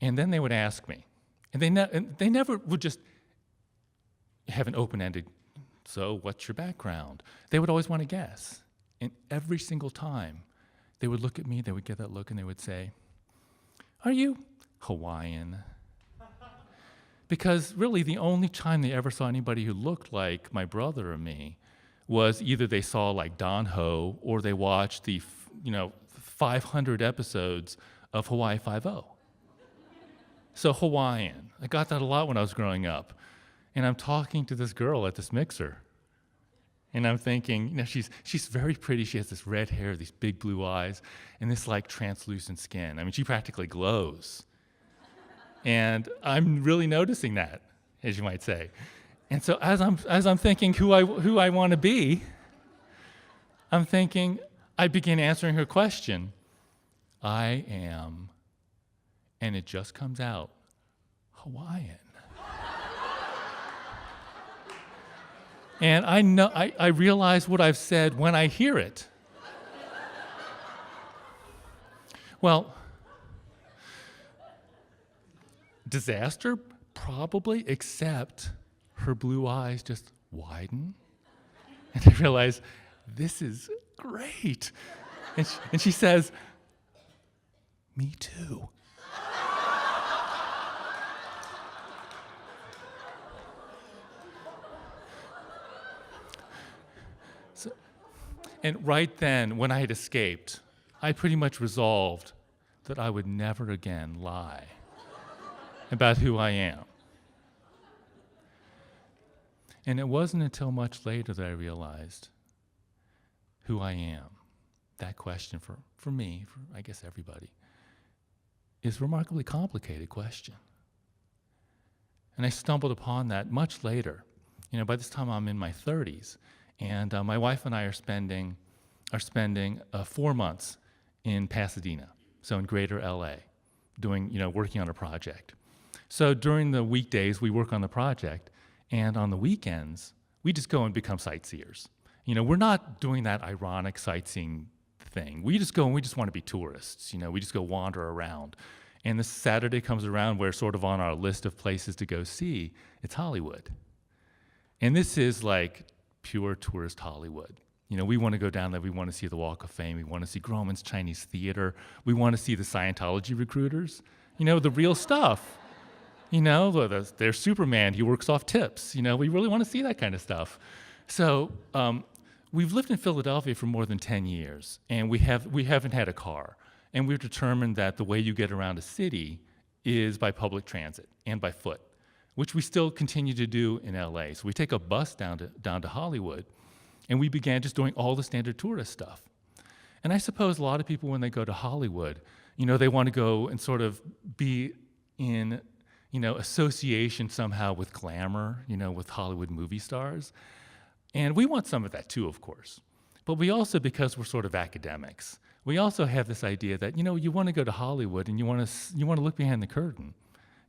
And then they would ask me. And they never would just have an open-ended, so what's your background? They would always want to guess. And every single time, they would look at me, they would get that look, and they would say, are you Hawaiian? Because really the only time they ever saw anybody who looked like my brother or me was either they saw like Don Ho or they watched the 500 episodes of Hawaii Five-0. So Hawaiian. I got that a lot when I was growing up. And I'm talking to this girl at this mixer. And I'm thinking, she's very pretty. She has this red hair, these big blue eyes, and this like translucent skin. I mean, she practically glows. And I'm really noticing that, as you might say. And so as I'm thinking who I want to be, I'm thinking, I begin answering her question. I am, and it just comes out, Hawaiian. And I realize what I've said when I hear it. Well, disaster, probably, except her blue eyes just widen. And I realize, this is great. And she says, me too. And right then, when I had escaped, I pretty much resolved that I would never again lie about who I am. And it wasn't until much later that I realized who I am. That question for me, for I guess everybody, is a remarkably complicated question. And I stumbled upon that much later. By this time I'm in my 30s. And my wife and I are spending 4 months in Pasadena, so in greater LA, working on a project. So during the weekdays, we work on the project, and on the weekends, we just go and become sightseers. We're not doing that ironic sightseeing thing. We just go and we just want to be tourists. We just go wander around. And this Saturday comes around, we're sort of on our list of places to go see. It's Hollywood. And this is like pure tourist Hollywood. We want to go down there. We want to see the Walk of Fame. We want to see Grauman's Chinese Theater. We want to see the Scientology recruiters. The real stuff. There's Superman. He works off tips. We really want to see that kind of stuff. So we've lived in Philadelphia for more than 10 years, and we haven't had a car. And we've determined that the way you get around a city is by public transit and by foot, which we still continue to do in LA. So we take a bus down to Hollywood, and we began just doing all the standard tourist stuff. And I suppose a lot of people, when they go to Hollywood, they want to go and sort of be in, association somehow with glamour, with Hollywood movie stars. And we want some of that too, of course. But we also, because we're sort of academics, we also have this idea that, you want to go to Hollywood and you want to look behind the curtain.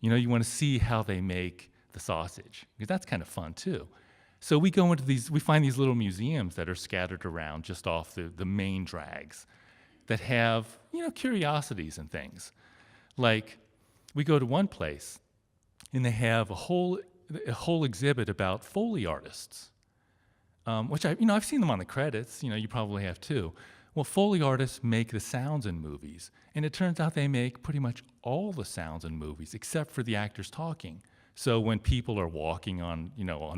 You want to see how they make the sausage, because that's kind of fun too. So we go into we find these little museums that are scattered around just off the main drags that have, curiosities and things. Like, we go to one place and they have a whole exhibit about Foley artists, which I've seen them on the credits, you probably have too. Well, Foley artists make the sounds in movies, and it turns out they make pretty much all the sounds in movies except for the actors talking. So when people are walking on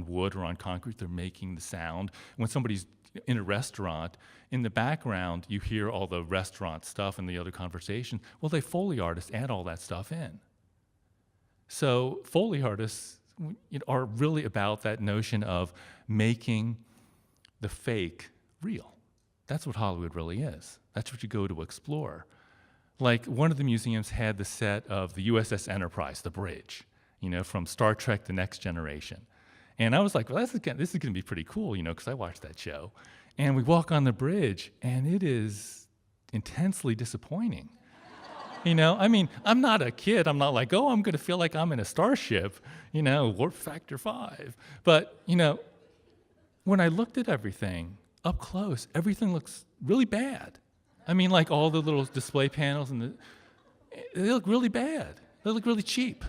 wood or on concrete, they're making the sound. When somebody's in a restaurant, in the background, you hear all the restaurant stuff and the other conversation. Well, they Foley artists add all that stuff in. So Foley artists are really about that notion of making the fake real. That's what Hollywood really is. That's what you go to explore. Like, one of the museums had the set of the USS Enterprise, the bridge, from Star Trek: The Next Generation. And I was like, well, this is going to be pretty cool, because I watched that show. And we walk on the bridge, and it is intensely disappointing. I'm not a kid. I'm not like, oh, I'm going to feel like I'm in a starship, warp factor 5. But, when I looked at everything up close, everything looks really bad. Like all the little display panels, they look really bad. They look really cheap.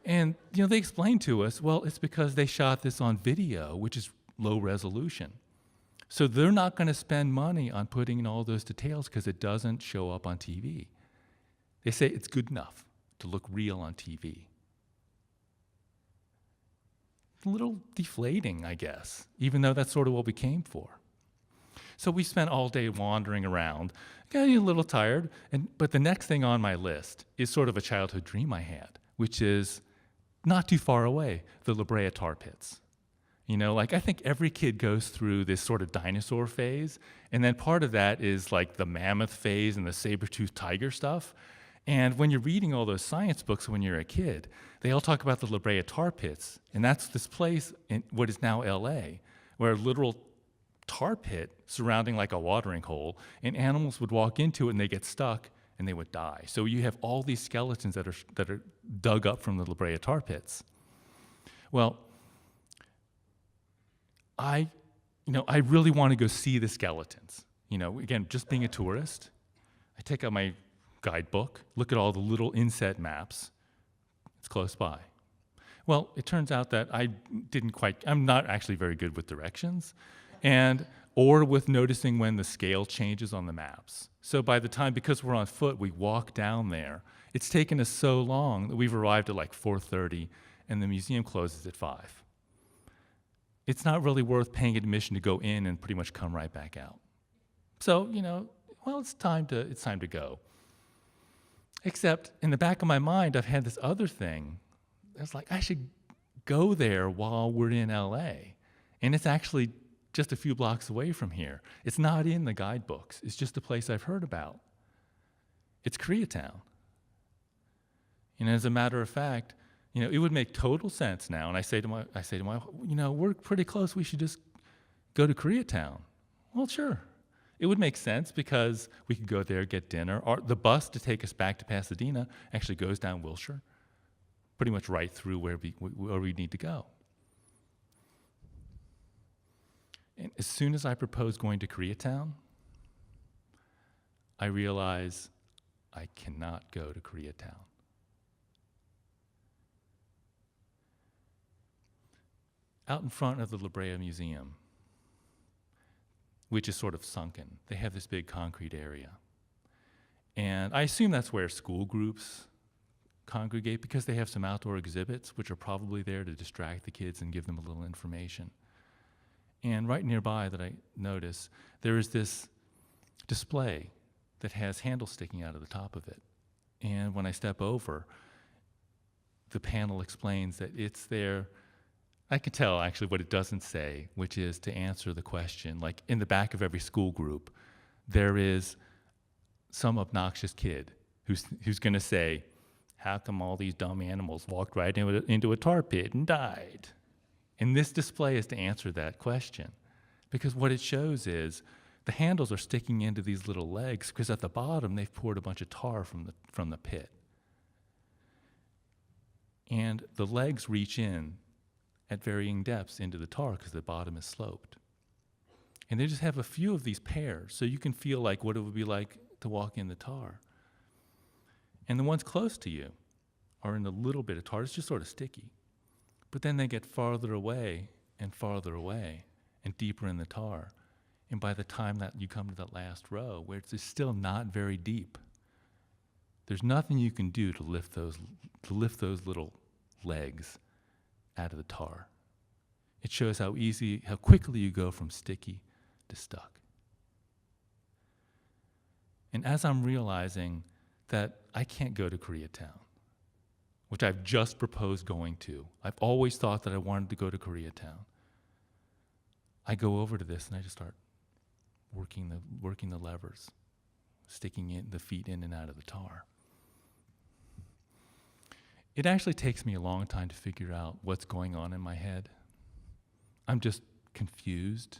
And, they explained to us, well, it's because they shot this on video, which is low resolution. So they're not going to spend money on putting in all those details because it doesn't show up on TV. They say it's good enough to look real on TV. a little deflating, I guess, even though that's sort of what we came for. So we spent all day wandering around, getting a little tired, but the next thing on my list is sort of a childhood dream I had, which is not too far away, the La Brea tar pits. You know, like I think every kid goes through this sort of dinosaur phase, and then part of that is like the mammoth phase and the saber-toothed tiger stuff. And when you're reading all those science books when you're a kid, they all talk about the La Brea tar pits, and that's this place in what is now LA, where a literal tar pit surrounding like a watering hole, and animals would walk into it and they get stuck and they would die. So you have all these skeletons that are dug up from the La Brea tar pits. Well, I really want to go see the skeletons. You know, again, just being a tourist, I take out my guidebook, look at all the little inset maps. It's close by. Well, it turns out that I'm not actually very good with directions or with noticing when the scale changes on the maps. So by the time, because we're on foot, we walk down there, it's taken us so long that we've arrived at like 4:30 and the museum closes at 5. It's not really worth paying admission to go in and pretty much come right back out. So, it's time to go. Except in the back of my mind, I've had this other thing. It's like, I should go there while we're in LA. And it's actually just a few blocks away from here. It's not in the guidebooks. It's just a place I've heard about. It's Koreatown. And as a matter of fact, it would make total sense now. And I say to my we're pretty close. We should just go to Koreatown. Well, sure. It would make sense because we could go there, get dinner. Or the bus to take us back to Pasadena actually goes down Wilshire, pretty much right through where we need to go. And as soon as I propose going to Koreatown, I realize I cannot go to Koreatown. Out in front of the La Brea Museum, which is sort of sunken, they have this big concrete area. And I assume that's where school groups congregate because they have some outdoor exhibits, which are probably there to distract the kids and give them a little information. And right nearby that I notice, there is this display that has handles sticking out of the top of it. And when I step over, the panel explains that it's there. I can tell actually what it doesn't say, which is to answer the question, like in the back of every school group, there is some obnoxious kid who's going to say, how come all these dumb animals walked right into a tar pit and died? And this display is to answer that question. Because what it shows is the handles are sticking into these little legs because at the bottom they've poured a bunch of tar from the pit. And the legs reach in at varying depths into the tar because the bottom is sloped. And they just have a few of these pairs, so you can feel like what it would be like to walk in the tar. And the ones close to you are in a little bit of tar. It's just sort of sticky. But then they get farther away and deeper in the tar. And by the time that you come to that last row, where it's still not very deep, there's nothing you can do to lift those little legs out of the tar. It shows how quickly you go from sticky to stuck. And as I'm realizing that I can't go to Koreatown, which I've just proposed going to. I've always thought that I wanted to go to Koreatown. I go over to this and I just start working the levers, sticking the feet in and out of the tar. It actually takes me a long time to figure out what's going on in my head. I'm just confused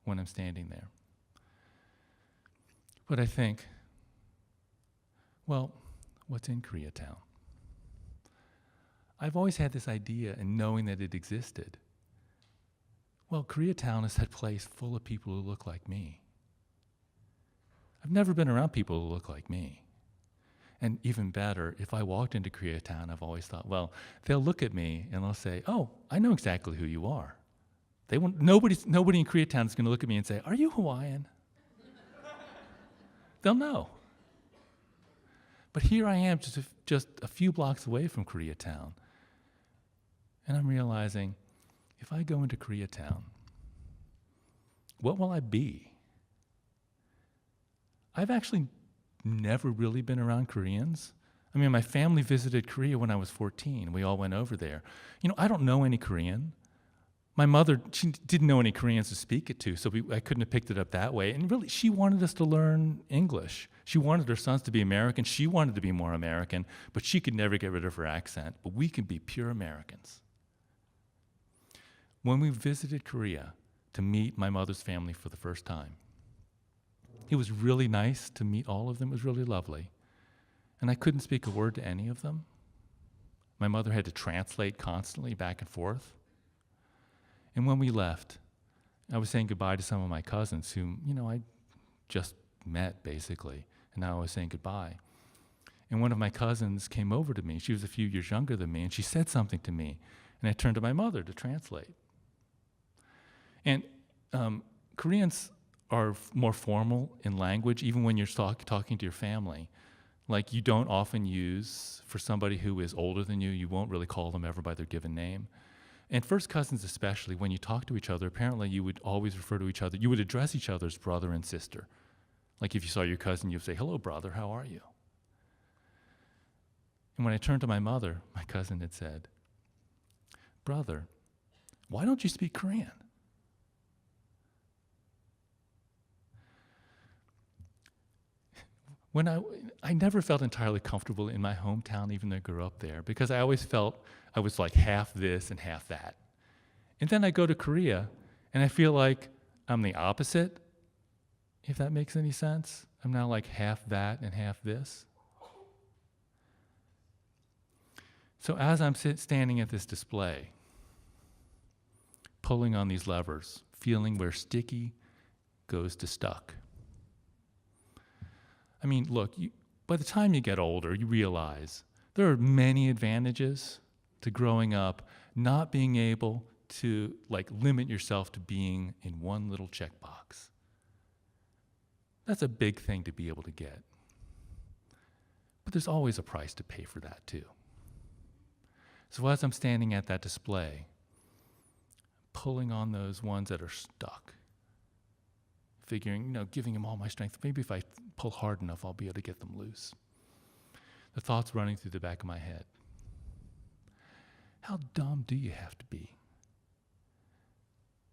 when I'm standing there. But I think, well, what's in Koreatown? I've always had this idea and knowing that it existed. Well, Koreatown is that place full of people who look like me. I've never been around people who look like me. And even better, if I walked into Koreatown, I've always thought, well, they'll look at me and they'll say, oh, I know exactly who you are. Nobody in Koreatown is going to look at me and say, are you Hawaiian? They'll know. But here I am, just a few blocks away from Koreatown. And I'm realizing, if I go into Koreatown, what will I be? I've actually never really been around Koreans. I mean, my family visited Korea when I was 14. We all went over there. I don't know any Korean. My mother, she didn't know any Koreans to speak it to, so I couldn't have picked it up that way. And really, she wanted us to learn English. She wanted her sons to be American. She wanted to be more American, but she could never get rid of her accent. But we can be pure Americans. When we visited Korea to meet my mother's family for the first time, it was really nice to meet all of them. It was really lovely. And I couldn't speak a word to any of them. My mother had to translate constantly back and forth. And when we left, I was saying goodbye to some of my cousins whom, I just met, basically. And now I was saying goodbye. And one of my cousins came over to me. She was a few years younger than me, and she said something to me. And I turned to my mother to translate. And Koreans are more formal in language, even when you're talking to your family. Like, you don't often use, for somebody who is older than you won't really call them ever by their given name. And first cousins especially, when you talk to each other, apparently you would always refer to each other, you would address each other as brother and sister. Like, if you saw your cousin, you'd say, "Hello, brother, how are you?" And when I turned to my mother, my cousin had said, "Brother, why don't you speak Korean?" When I never felt entirely comfortable in my hometown, even though I grew up there, because I always felt I was like half this and half that. And then I go to Korea, and I feel like I'm the opposite, if that makes any sense. I'm now like half that and half this. So as I'm standing at this display, pulling on these levers, feeling where sticky goes to stuck. I mean, look, by the time you get older, you realize there are many advantages to growing up not being able to limit yourself to being in one little checkbox. That's a big thing to be able to get. But there's always a price to pay for that too. So as I'm standing at that display, pulling on those ones that are stuck, figuring, giving them all my strength. Maybe if I pull hard enough, I'll be able to get them loose. The thoughts running through the back of my head. How dumb do you have to be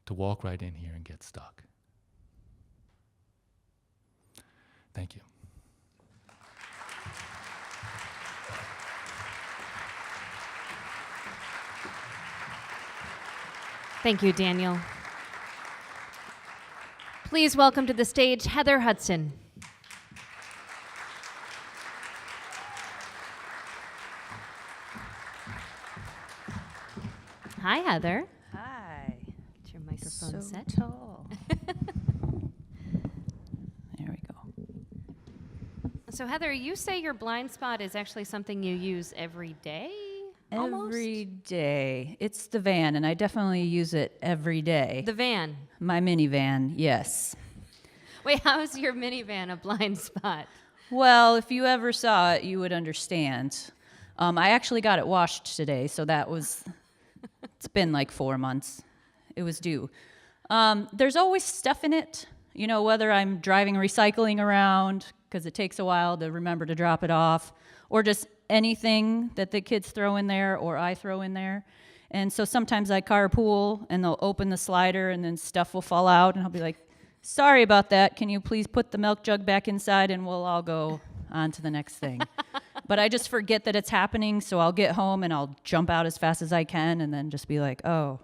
to walk right in here and get stuck? Thank you. Thank you, Daniel. Please welcome to the stage Heather Hudson. Hi, Heather. Hi. Is your microphone set? Tall. There we go. So, Heather, you say your blind spot is actually something you use every day? Almost? Every day. It's the van, and I definitely use it every day. The van. My minivan, yes. Wait, how is your minivan a blind spot? Well, if you ever saw it, you would understand. I actually got it washed today, so it's been like 4 months. It was due. There's always stuff in it, whether I'm driving recycling around, because it takes a while to remember to drop it off, or just anything that the kids throw in there or I throw in there. And so sometimes I carpool, and they'll open the slider, and then stuff will fall out, and I'll be like, "Sorry about that. Can you please put the milk jug back inside, and we'll all go on to the next thing." But I just forget that it's happening, so I'll get home, and I'll jump out as fast as I can, and then just be like, "Oh,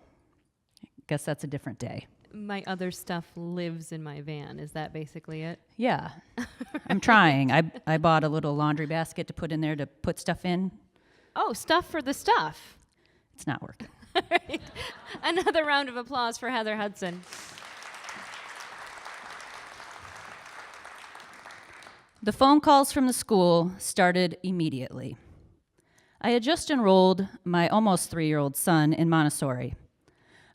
I guess that's a different day." My other stuff lives in my van. Is that basically it? Yeah. I'm trying. I bought a little laundry basket to put in there to put stuff in. Oh, stuff for the stuff. It's not working. Right. Another round of applause for Heather Hudson. The phone calls from the school started immediately. I had just enrolled my almost 3-year-old son in Montessori.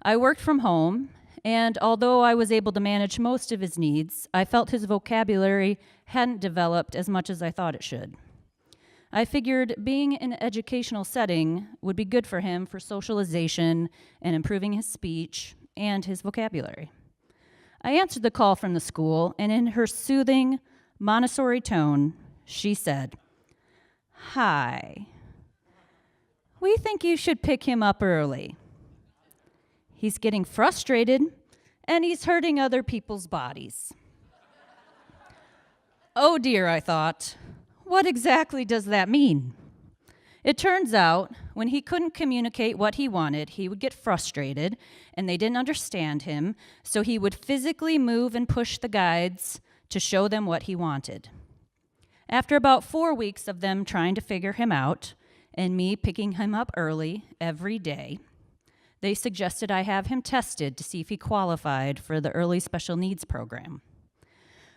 I worked from home, and although I was able to manage most of his needs, I felt his vocabulary hadn't developed as much as I thought it should. I figured being in an educational setting would be good for him for socialization and improving his speech and his vocabulary. I answered the call from the school, and in her soothing Montessori tone, she said, "Hi. We think you should pick him up early. He's getting frustrated, and he's hurting other people's bodies." Oh dear, I thought. What exactly does that mean? It turns out, when he couldn't communicate what he wanted, he would get frustrated, and they didn't understand him, so he would physically move and push the guides to show them what he wanted. After about 4 weeks of them trying to figure him out, and me picking him up early every day, they suggested I have him tested to see if he qualified for the early special needs program.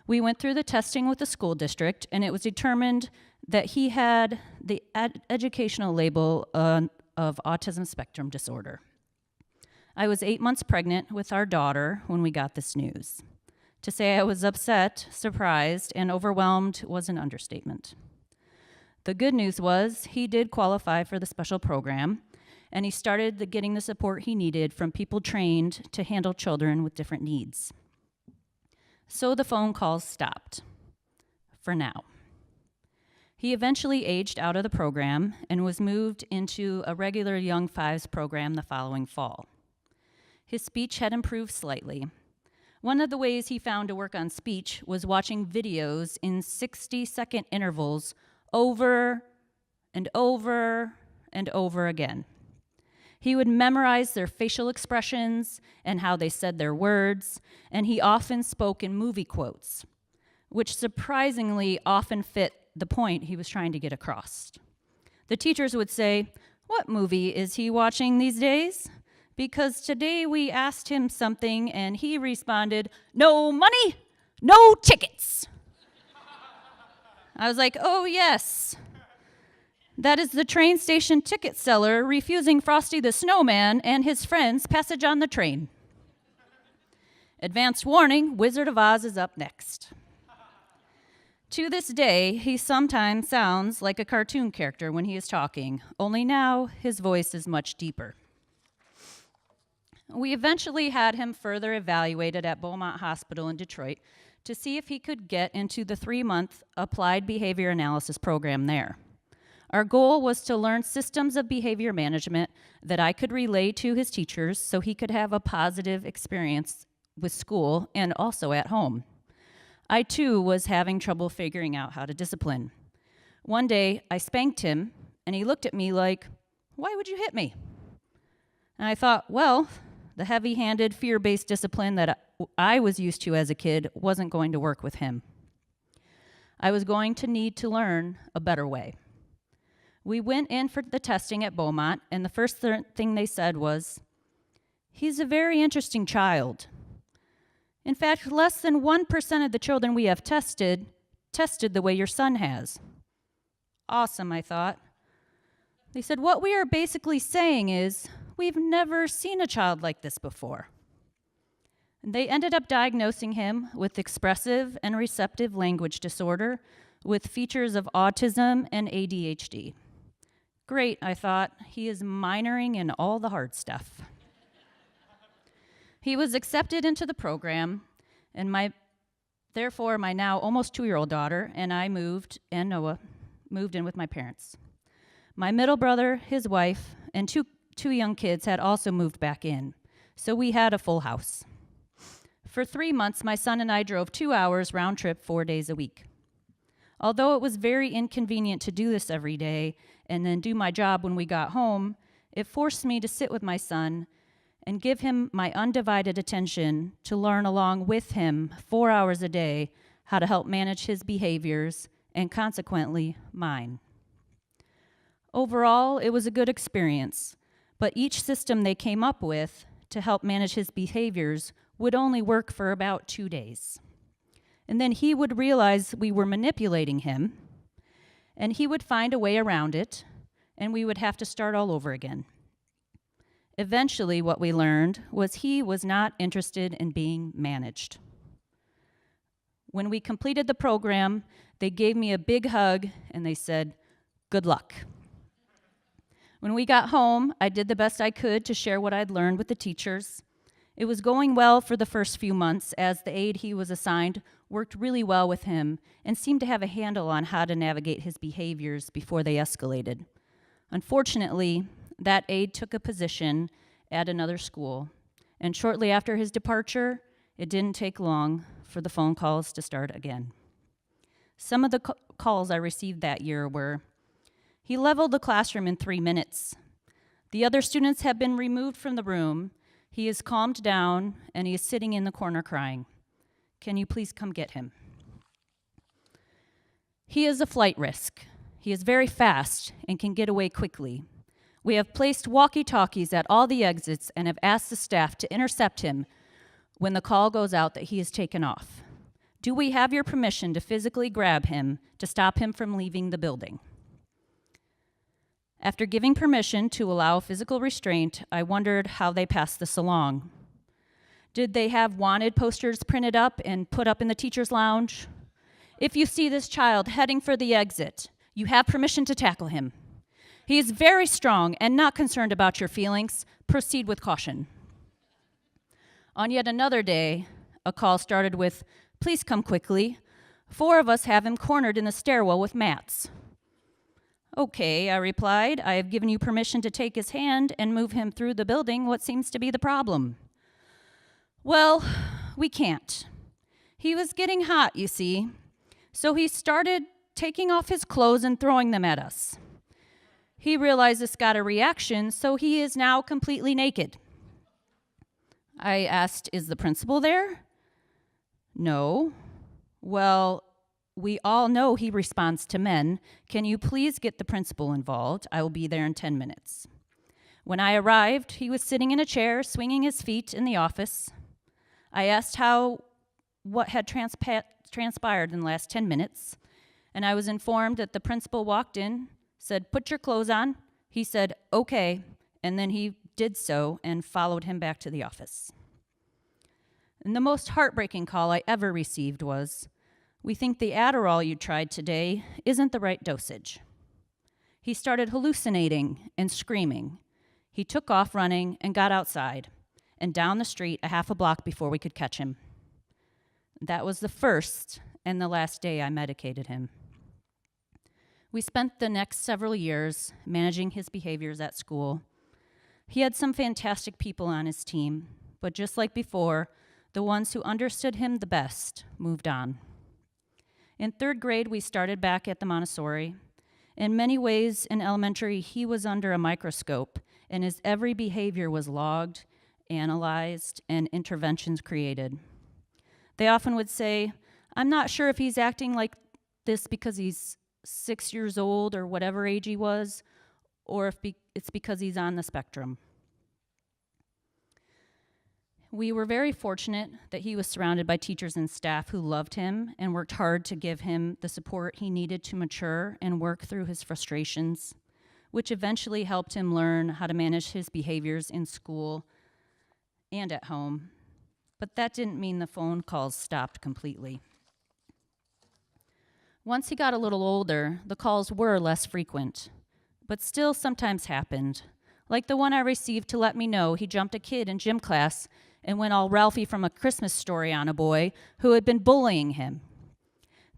We went through the testing with the school district, and it was determined that he had the educational label of autism spectrum disorder. I was 8 months pregnant with our daughter when we got this news. To say I was upset, surprised, and overwhelmed was an understatement. The good news was he did qualify for the special program, and he started getting the support he needed from people trained to handle children with different needs. So the phone calls stopped, for now. He eventually aged out of the program and was moved into a regular Young Fives program the following fall. His speech had improved slightly. One of the ways he found to work on speech was watching videos in 60-second intervals over and over and over again. He would memorize their facial expressions and how they said their words, and he often spoke in movie quotes, which surprisingly often fit the point he was trying to get across. The teachers would say, "What movie is he watching these days? Because today we asked him something and he responded, 'No money, no tickets.'" I was like, "Oh yes. That is the train station ticket seller refusing Frosty the Snowman and his friends passage on the train." Advanced warning, Wizard of Oz is up next. To this day, he sometimes sounds like a cartoon character when he is talking, only now his voice is much deeper. We eventually had him further evaluated at Beaumont Hospital in Detroit to see if he could get into the 3-month applied behavior analysis program there. Our goal was to learn systems of behavior management that I could relay to his teachers so he could have a positive experience with school and also at home. I too was having trouble figuring out how to discipline. One day I spanked him and he looked at me like, "Why would you hit me?" And I thought, well, the heavy-handed, fear-based discipline that I was used to as a kid wasn't going to work with him. I was going to need to learn a better way. We went in for the testing at Beaumont, and the first thing they said was, "He's a very interesting child. In fact, less than 1% of the children we have tested the way your son has." Awesome, I thought. They said, "What we are basically saying is, we've never seen a child like this before." And they ended up diagnosing him with expressive and receptive language disorder with features of autism and ADHD. Great, I thought. He is minoring in all the hard stuff. He was accepted into the program, and therefore my now almost 2-year-old daughter and Noah moved in with my parents. My middle brother, his wife, and two young kids had also moved back in, so we had a full house. For 3 months, my son and I drove 2 hours round trip 4 days a week. Although it was very inconvenient to do this every day and then do my job when we got home, it forced me to sit with my son and give him my undivided attention to learn along with him 4 hours a day how to help manage his behaviors and consequently mine. Overall, it was a good experience, but each system they came up with to help manage his behaviors would only work for about 2 days. And then he would realize we were manipulating him, and he would find a way around it, and we would have to start all over again. Eventually, what we learned was he was not interested in being managed. When we completed the program, they gave me a big hug, and they said, Good luck. When we got home, I did the best I could to share what I'd learned with the teachers. It was going well for the first few months, as the aide he was assigned worked really well with him and seemed to have a handle on how to navigate his behaviors before they escalated. Unfortunately, that aide took a position at another school, and shortly after his departure, it didn't take long for the phone calls to start again. Some of the calls I received that year were, "He leveled the classroom in 3 minutes. The other students have been removed from the room. He is calmed down, and he is sitting in the corner crying. Can you please come get him?" He is a flight risk. He is very fast and can get away quickly. We have placed walkie-talkies at all the exits and have asked the staff to intercept him when the call goes out that he is taken off. Do we have your permission to physically grab him to stop him from leaving the building? After giving permission to allow physical restraint, I wondered how they passed this along. Did they have wanted posters printed up and put up in the teacher's lounge? If you see this child heading for the exit, you have permission to tackle him. He is very strong and not concerned about your feelings. Proceed with caution. On yet another day, a call started with, "Please come quickly. 4 of us have him cornered in the stairwell with mats." "Okay," I replied. "I have given you permission to take his hand and move him through the building. What seems to be the problem?" "Well, we can't. He was getting hot, you see. So he started taking off his clothes and throwing them at us. He realized this got a reaction, so he is now completely naked." I asked, "Is the principal there?" "No." "Well, we all know he responds to men. Can you please get the principal involved? I will be there in 10 minutes. When I arrived, he was sitting in a chair, swinging his feet in the office. I asked what had transpired in the last 10 minutes, and I was informed that the principal walked in, said, "Put your clothes on." He said, "Okay," and then he did so and followed him back to the office. And the most heartbreaking call I ever received was, "We think the Adderall you tried today isn't the right dosage." He started hallucinating and screaming. He took off running and got outside and down the street a half a block before we could catch him. That was the first and the last day I medicated him. We spent the next several years managing his behaviors at school. He had some fantastic people on his team, but just like before, the ones who understood him the best moved on. In 3rd grade, we started back at the Montessori. In many ways, in elementary, he was under a microscope, and his every behavior was logged, analyzed, and interventions created. They often would say, "I'm not sure if he's acting like this because he's 6 years old or whatever age he was, or if it's because he's on the spectrum." We were very fortunate that he was surrounded by teachers and staff who loved him and worked hard to give him the support he needed to mature and work through his frustrations, which eventually helped him learn how to manage his behaviors in school and at home. But that didn't mean the phone calls stopped completely. Once he got a little older, the calls were less frequent, but still sometimes happened, like the one I received to let me know he jumped a kid in gym class and went all Ralphie from A Christmas Story on a boy who had been bullying him.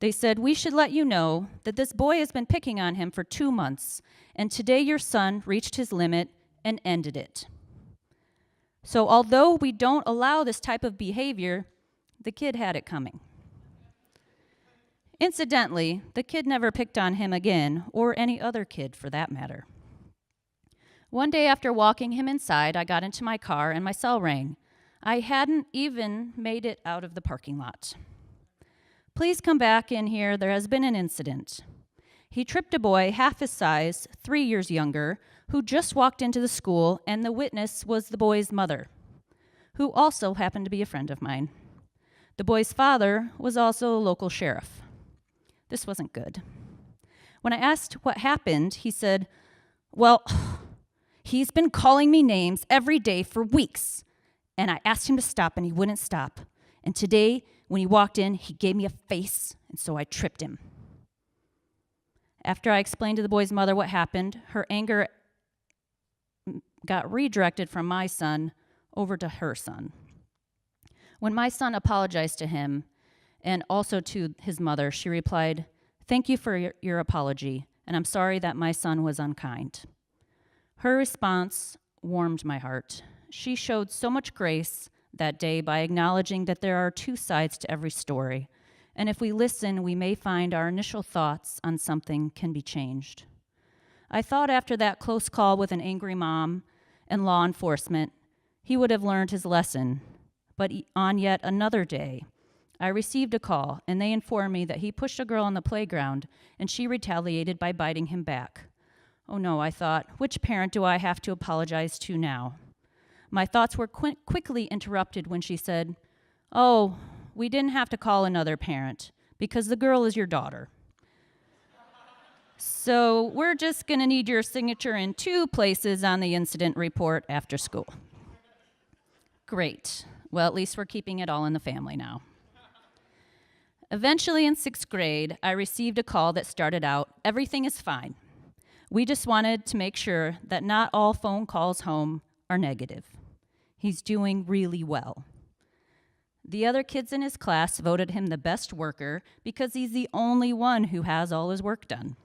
They said, "We should let you know that this boy has been picking on him for 2 months, and today your son reached his limit and ended it." So although we don't allow this type of behavior, the kid had it coming. Incidentally, the kid never picked on him again, or any other kid for that matter. One day after walking him inside, I got into my car and my cell rang. I hadn't even made it out of the parking lot. "Please come back in here. There has been an incident." He tripped a boy half his size, 3 years younger, who just walked into the school, and the witness was the boy's mother, who also happened to be a friend of mine. The boy's father was also a local sheriff. This wasn't good. When I asked what happened, he said, "Well, he's been calling me names every day for weeks, and I asked him to stop, and he wouldn't stop. And today, when he walked in, he gave me a face, and so I tripped him." After I explained to the boy's mother what happened, her anger got redirected from my son over to her son. When my son apologized to him and also to his mother, she replied, "Thank you for your apology, and I'm sorry that my son was unkind." Her response warmed my heart. She showed so much grace that day by acknowledging that there are two sides to every story, and if we listen, we may find our initial thoughts on something can be changed. I thought after that close call with an angry mom and law enforcement, he would have learned his lesson. But on yet another day, I received a call, and they informed me that he pushed a girl on the playground, and she retaliated by biting him back. Oh no, I thought, which parent do I have to apologize to now? My thoughts were quickly interrupted when she said, "Oh, we didn't have to call another parent because the girl is your daughter. So we're just going to need your signature in 2 places on the incident report after school." Great. Well, at least we're keeping it all in the family now. Eventually, in 6th grade, I received a call that started out, "Everything is fine. We just wanted to make sure that not all phone calls home are negative. He's doing really well. The other kids in his class voted him the best worker because he's the only one who has all his work done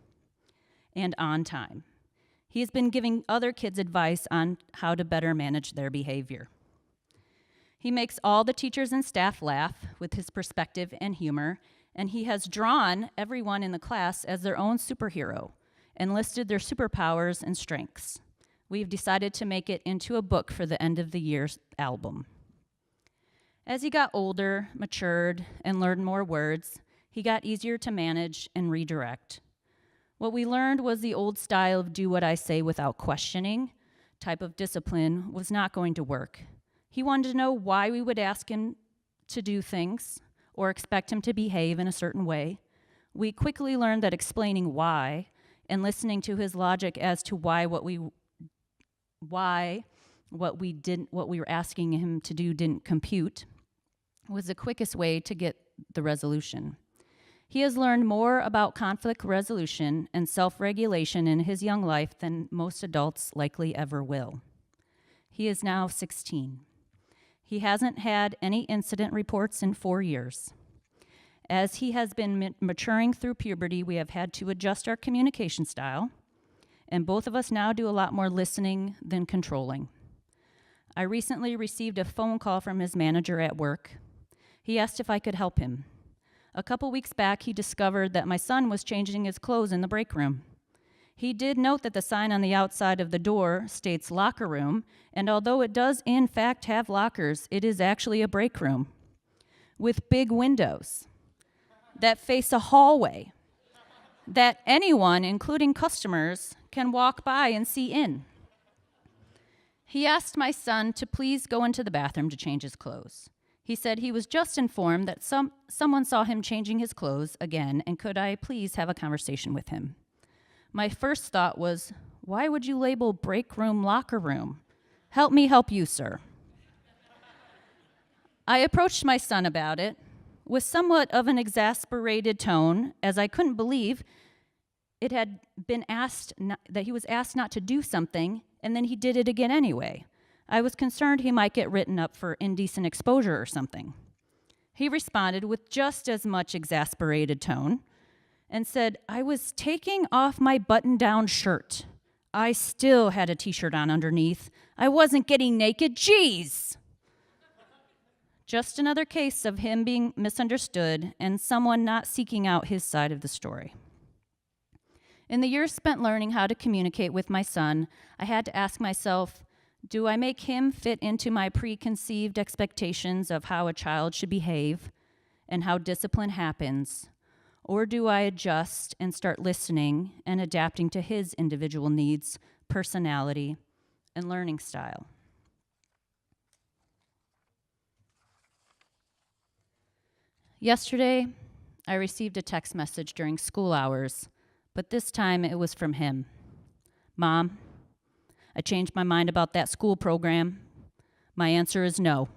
and on time. He has been giving other kids advice on how to better manage their behavior. He makes all the teachers and staff laugh with his perspective and humor, and he has drawn everyone in the class as their own superhero and listed their superpowers and strengths. We've decided to make it into a book for the end of the year's album." As he got older, matured, and learned more words, he got easier to manage and redirect. What we learned was the old style of do what I say without questioning type of discipline was not going to work. He wanted to know why we would ask him to do things or expect him to behave in a certain way. We quickly learned that explaining why and listening to his logic as to what we were asking him to do didn't compute was the quickest way to get the resolution. He has learned more about conflict resolution and self-regulation in his young life than most adults likely ever will. He is now 16. He hasn't had any incident reports in 4 years. As he has been maturing through puberty, we have had to adjust our communication style, and both of us now do a lot more listening than controlling. I recently received a phone call from his manager at work. He asked if I could help him. A couple weeks back, he discovered that my son was changing his clothes in the break room. He did note that the sign on the outside of the door states locker room, and although it does in fact have lockers, it is actually a break room with big windows that face a hallway that anyone, including customers, can walk by and see in. He asked my son to please go into the bathroom to change his clothes. He said he was just informed that someone saw him changing his clothes again, and could I please have a conversation with him? My first thought was, why would you label break room locker room? Help me help you, sir. I approached my son about it with somewhat of an exasperated tone, as I couldn't believe it had been asked that he was asked not to do something, and then he did it again anyway. I was concerned he might get written up for indecent exposure or something. He responded with just as much exasperated tone and said, "I was taking off my button-down shirt. I still had a t-shirt on underneath. I wasn't getting naked. Jeez!" Just another case of him being misunderstood and someone not seeking out his side of the story. In the years spent learning how to communicate with my son, I had to ask myself, do I make him fit into my preconceived expectations of how a child should behave and how discipline happens? Or do I adjust and start listening and adapting to his individual needs, personality, and learning style? Yesterday, I received a text message during school hours, but this time it was from him. "Mom, I changed my mind about that school program. My answer is no."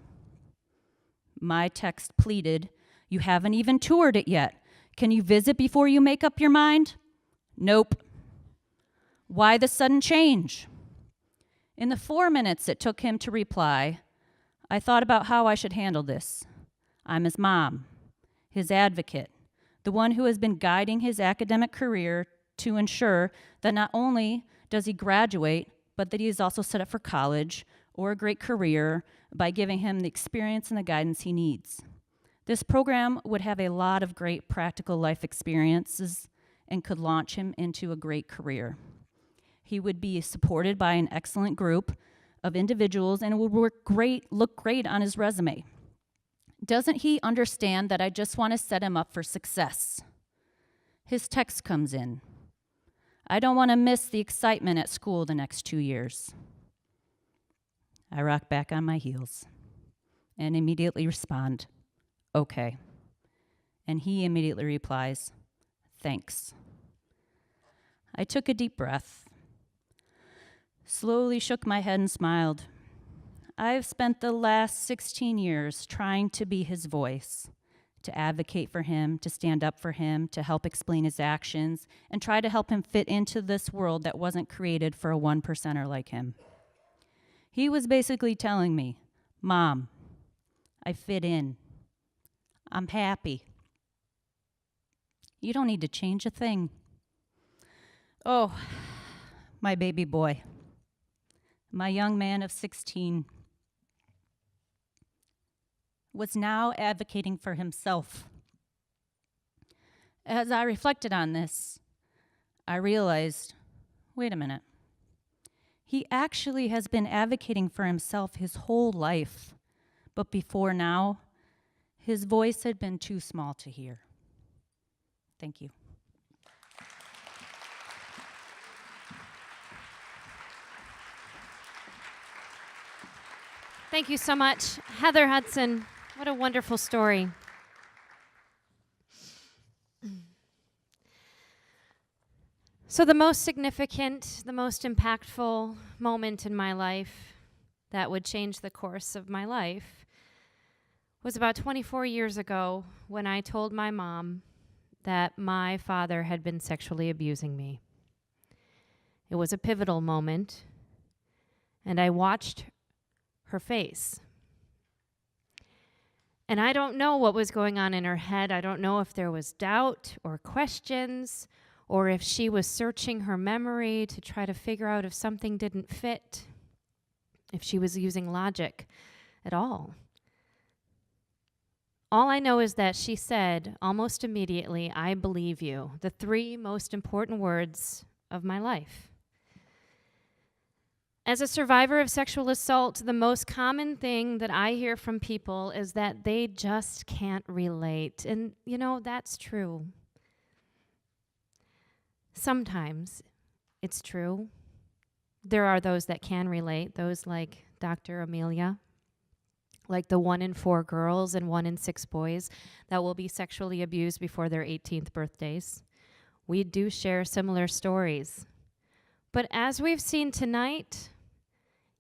My text pleaded, "You haven't even toured it yet. Can you visit before you make up your mind?" Nope. Why the sudden change? In the 4 minutes it took him to reply, I thought about how I should handle this. I'm his mom, his advocate, the one who has been guiding his academic career to ensure that not only does he graduate, but that he is also set up for college or a great career by giving him the experience and the guidance he needs. This program would have a lot of great practical life experiences and could launch him into a great career. He would be supported by an excellent group of individuals and it would look great on his resume. Doesn't he understand that I just want to set him up for success? His text comes in. I don't want to miss the excitement at school the next 2 years. I rock back on my heels and immediately respond, okay. And he immediately replies, thanks. I took a deep breath, slowly shook my head and smiled. I've spent the last 16 years trying to be his voice, to advocate for him, to stand up for him, to help explain his actions, and try to help him fit into this world that wasn't created for a 1%er like him. He was basically telling me, Mom, I fit in. I'm happy. You don't need to change a thing. Oh, my baby boy, my young man of 16, was now advocating for himself. As I reflected on this, I realized, wait a minute. He actually has been advocating for himself his whole life, but before now, his voice had been too small to hear. Thank you. Thank you so much, Heather Hudson. What a wonderful story. So the most significant, the most impactful moment in my life that would change the course of my life was about 24 years ago when I told my mom that my father had been sexually abusing me. It was a pivotal moment, and I watched her face. And I don't know what was going on in her head. I don't know if there was doubt or questions or if she was searching her memory to try to figure out if something didn't fit, if she was using logic at all. All I know is that she said almost immediately, I believe you, the 3 most important words of my life. As a survivor of sexual assault, the most common thing that I hear from people is that they just can't relate. And, you know, that's true. Sometimes it's true. There are those that can relate, those like Dr. Amelia, like the 1 in 4 girls and 1 in 6 boys that will be sexually abused before their 18th birthdays. We do share similar stories. But as we've seen tonight,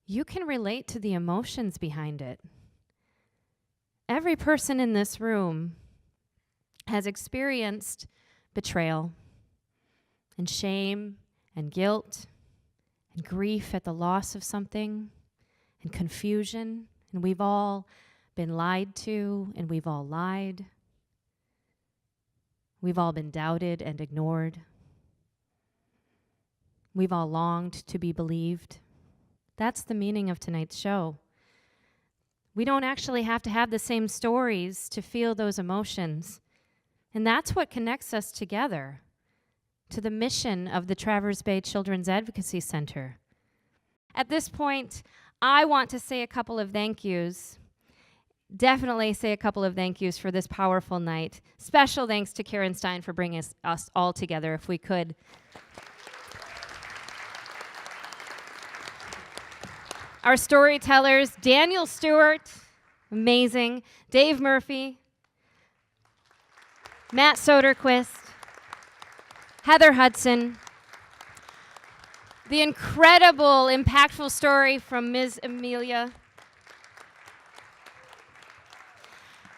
you can relate to the emotions behind it. Every person in this room has experienced betrayal and shame and guilt and grief at the loss of something and confusion, and we've all been lied to and we've all lied. We've all been doubted and ignored. We've all longed to be believed. That's the meaning of tonight's show. We don't actually have to have the same stories to feel those emotions. And that's what connects us together to the mission of the Traverse Bay Children's Advocacy Center. At this point, I want to say a couple of thank yous. Definitely say a couple of thank yous for this powerful night. Special thanks to Karen Stein for bringing us all together, if we could. Our storytellers, Daniel Stewart, amazing, Dave Murphy, Matt Soderquist, Heather Hudson, the incredible, impactful story from Ms. Amelia,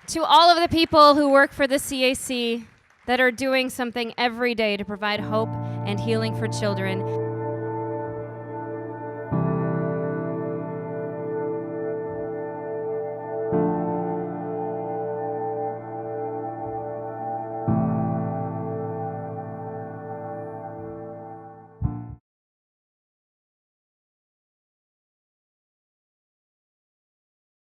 to all of the people who work for the CAC that are doing something every day to provide hope and healing for children.